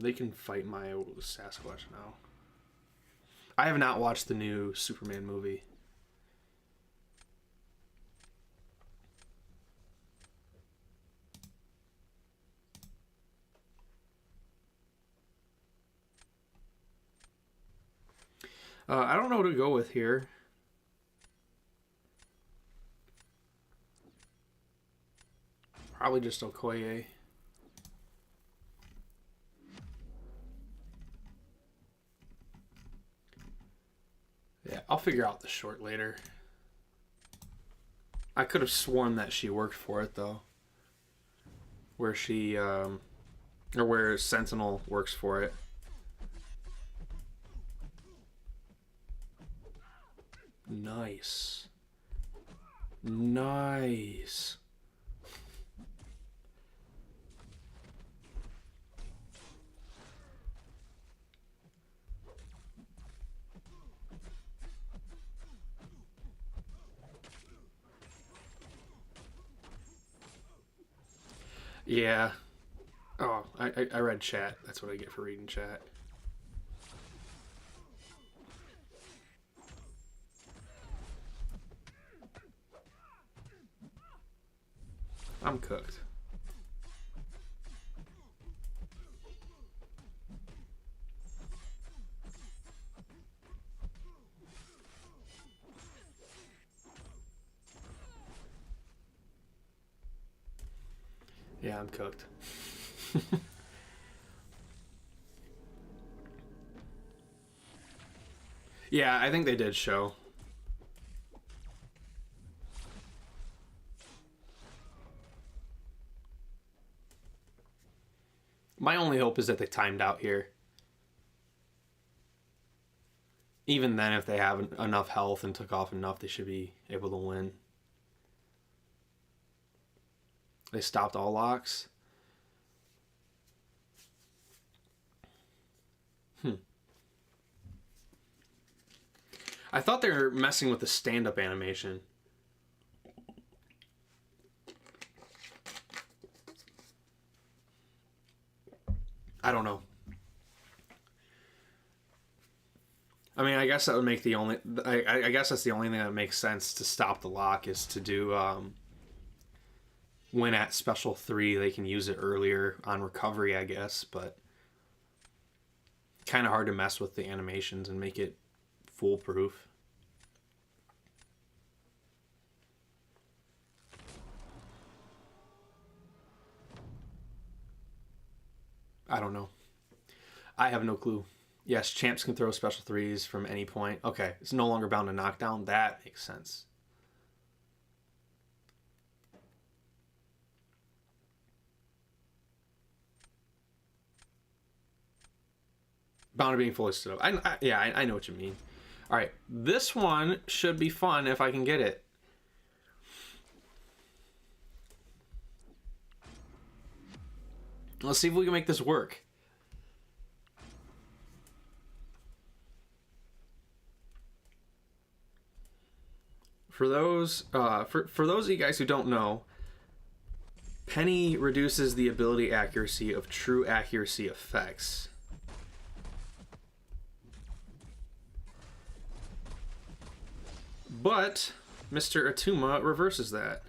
They can fight my Sasquatch now. I have not watched the new Superman movie. I don't know what to go with here. Probably just Okoye. Yeah, I'll figure out the short later. I could have sworn that she worked for it, though. Where she, or where Sentinel works for it. Nice. Nice. Yeah. Oh, I read chat. That's what I get for reading chat. I'm cooked. Yeah, I'm cooked. Yeah, I think they did show. My only hope is that they timed out here. Even then, if they have enough health and took off enough, they should be able to win. They stopped all locks. I thought they were messing with the stand-up animation. I don't know. I mean, I guess that would make the only... I guess that's the only thing that makes sense to stop the lock is to do... when at special 3, they can use it earlier on recovery, I guess, but... kind of hard to mess with the animations and make it foolproof. I don't know. I have no clue. Yes, champs can throw special 3s from any point. Okay, it's no longer bound to knockdown. That makes sense. Bound to being fully stood up. I know what you mean. All right, this one should be fun if I can get it. Let's see if we can make this work. For those for those of you guys who don't know, Penny reduces the ability accuracy of true accuracy effects. But Mr. Atuma reverses that.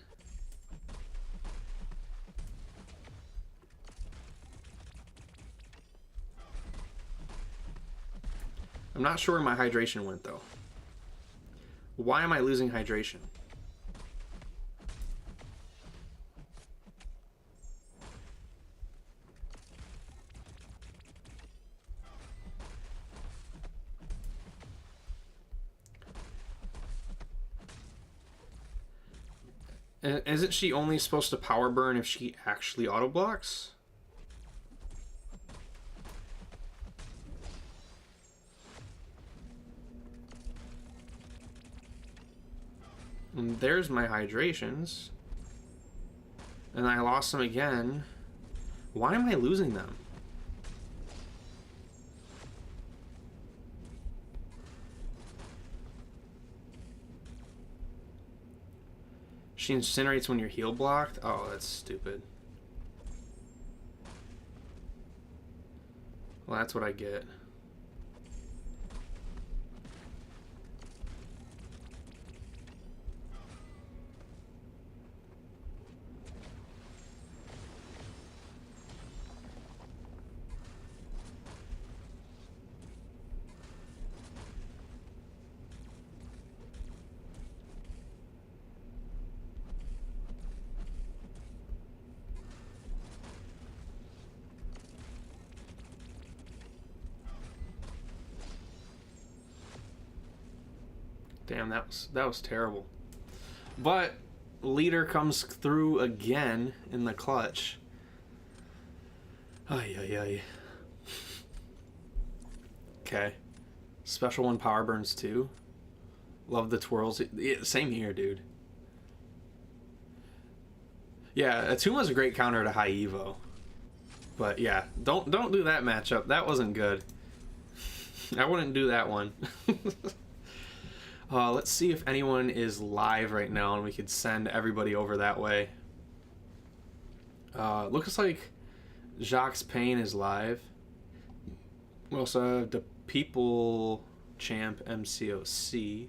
I'm not sure where my hydration went, though. Why am I losing hydration? And isn't she only supposed to power burn if she actually auto blocks? And there's my hydrations. And I lost them again. Why am I losing them? She incinerates when you're heal blocked? Oh, that's stupid. Well, that's what I get. Damn, that was terrible. But leader comes through again in the clutch. Ay ay ay. Okay. Special one power burns too. Love the twirls. Same here, dude. Yeah, Atuma's a great counter to high Evo. But yeah, don't do that matchup. That wasn't good. I wouldn't do that one. Let's see if anyone is live right now and we could send everybody over that way. Looks like Jacques Payne is live. We also have the People Champ MCOC.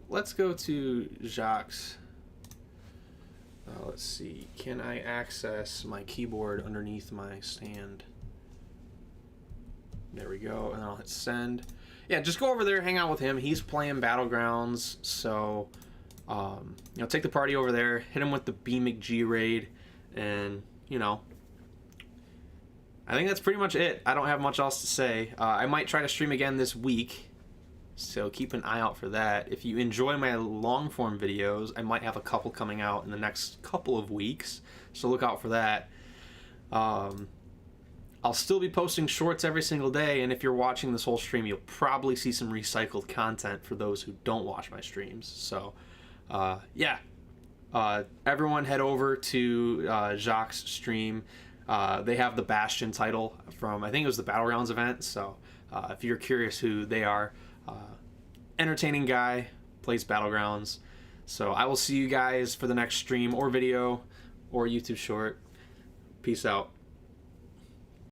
Let's go to Jacques. Let's see. Can I access my keyboard underneath my stand? There we go, and I'll hit send. Yeah, just go over there, hang out with him. He's playing Battlegrounds, so you know, take the party over there, hit him with the B McG raid, and you know, I think that's pretty much it. I don't have much else to say. I might try to stream again this week, so keep an eye out for that. If you enjoy my long form videos, I might have a couple coming out in the next couple of weeks, so look out for that. I'll still be posting shorts every single day, and if you're watching this whole stream, you'll probably see some recycled content for those who don't watch my streams. So, yeah. Everyone head over to Jacques' stream. They have the Bastion title from, I think it was the Battlegrounds event, so if you're curious who they are, entertaining guy, plays Battlegrounds. So I will see you guys for the next stream or video or YouTube short. Peace out.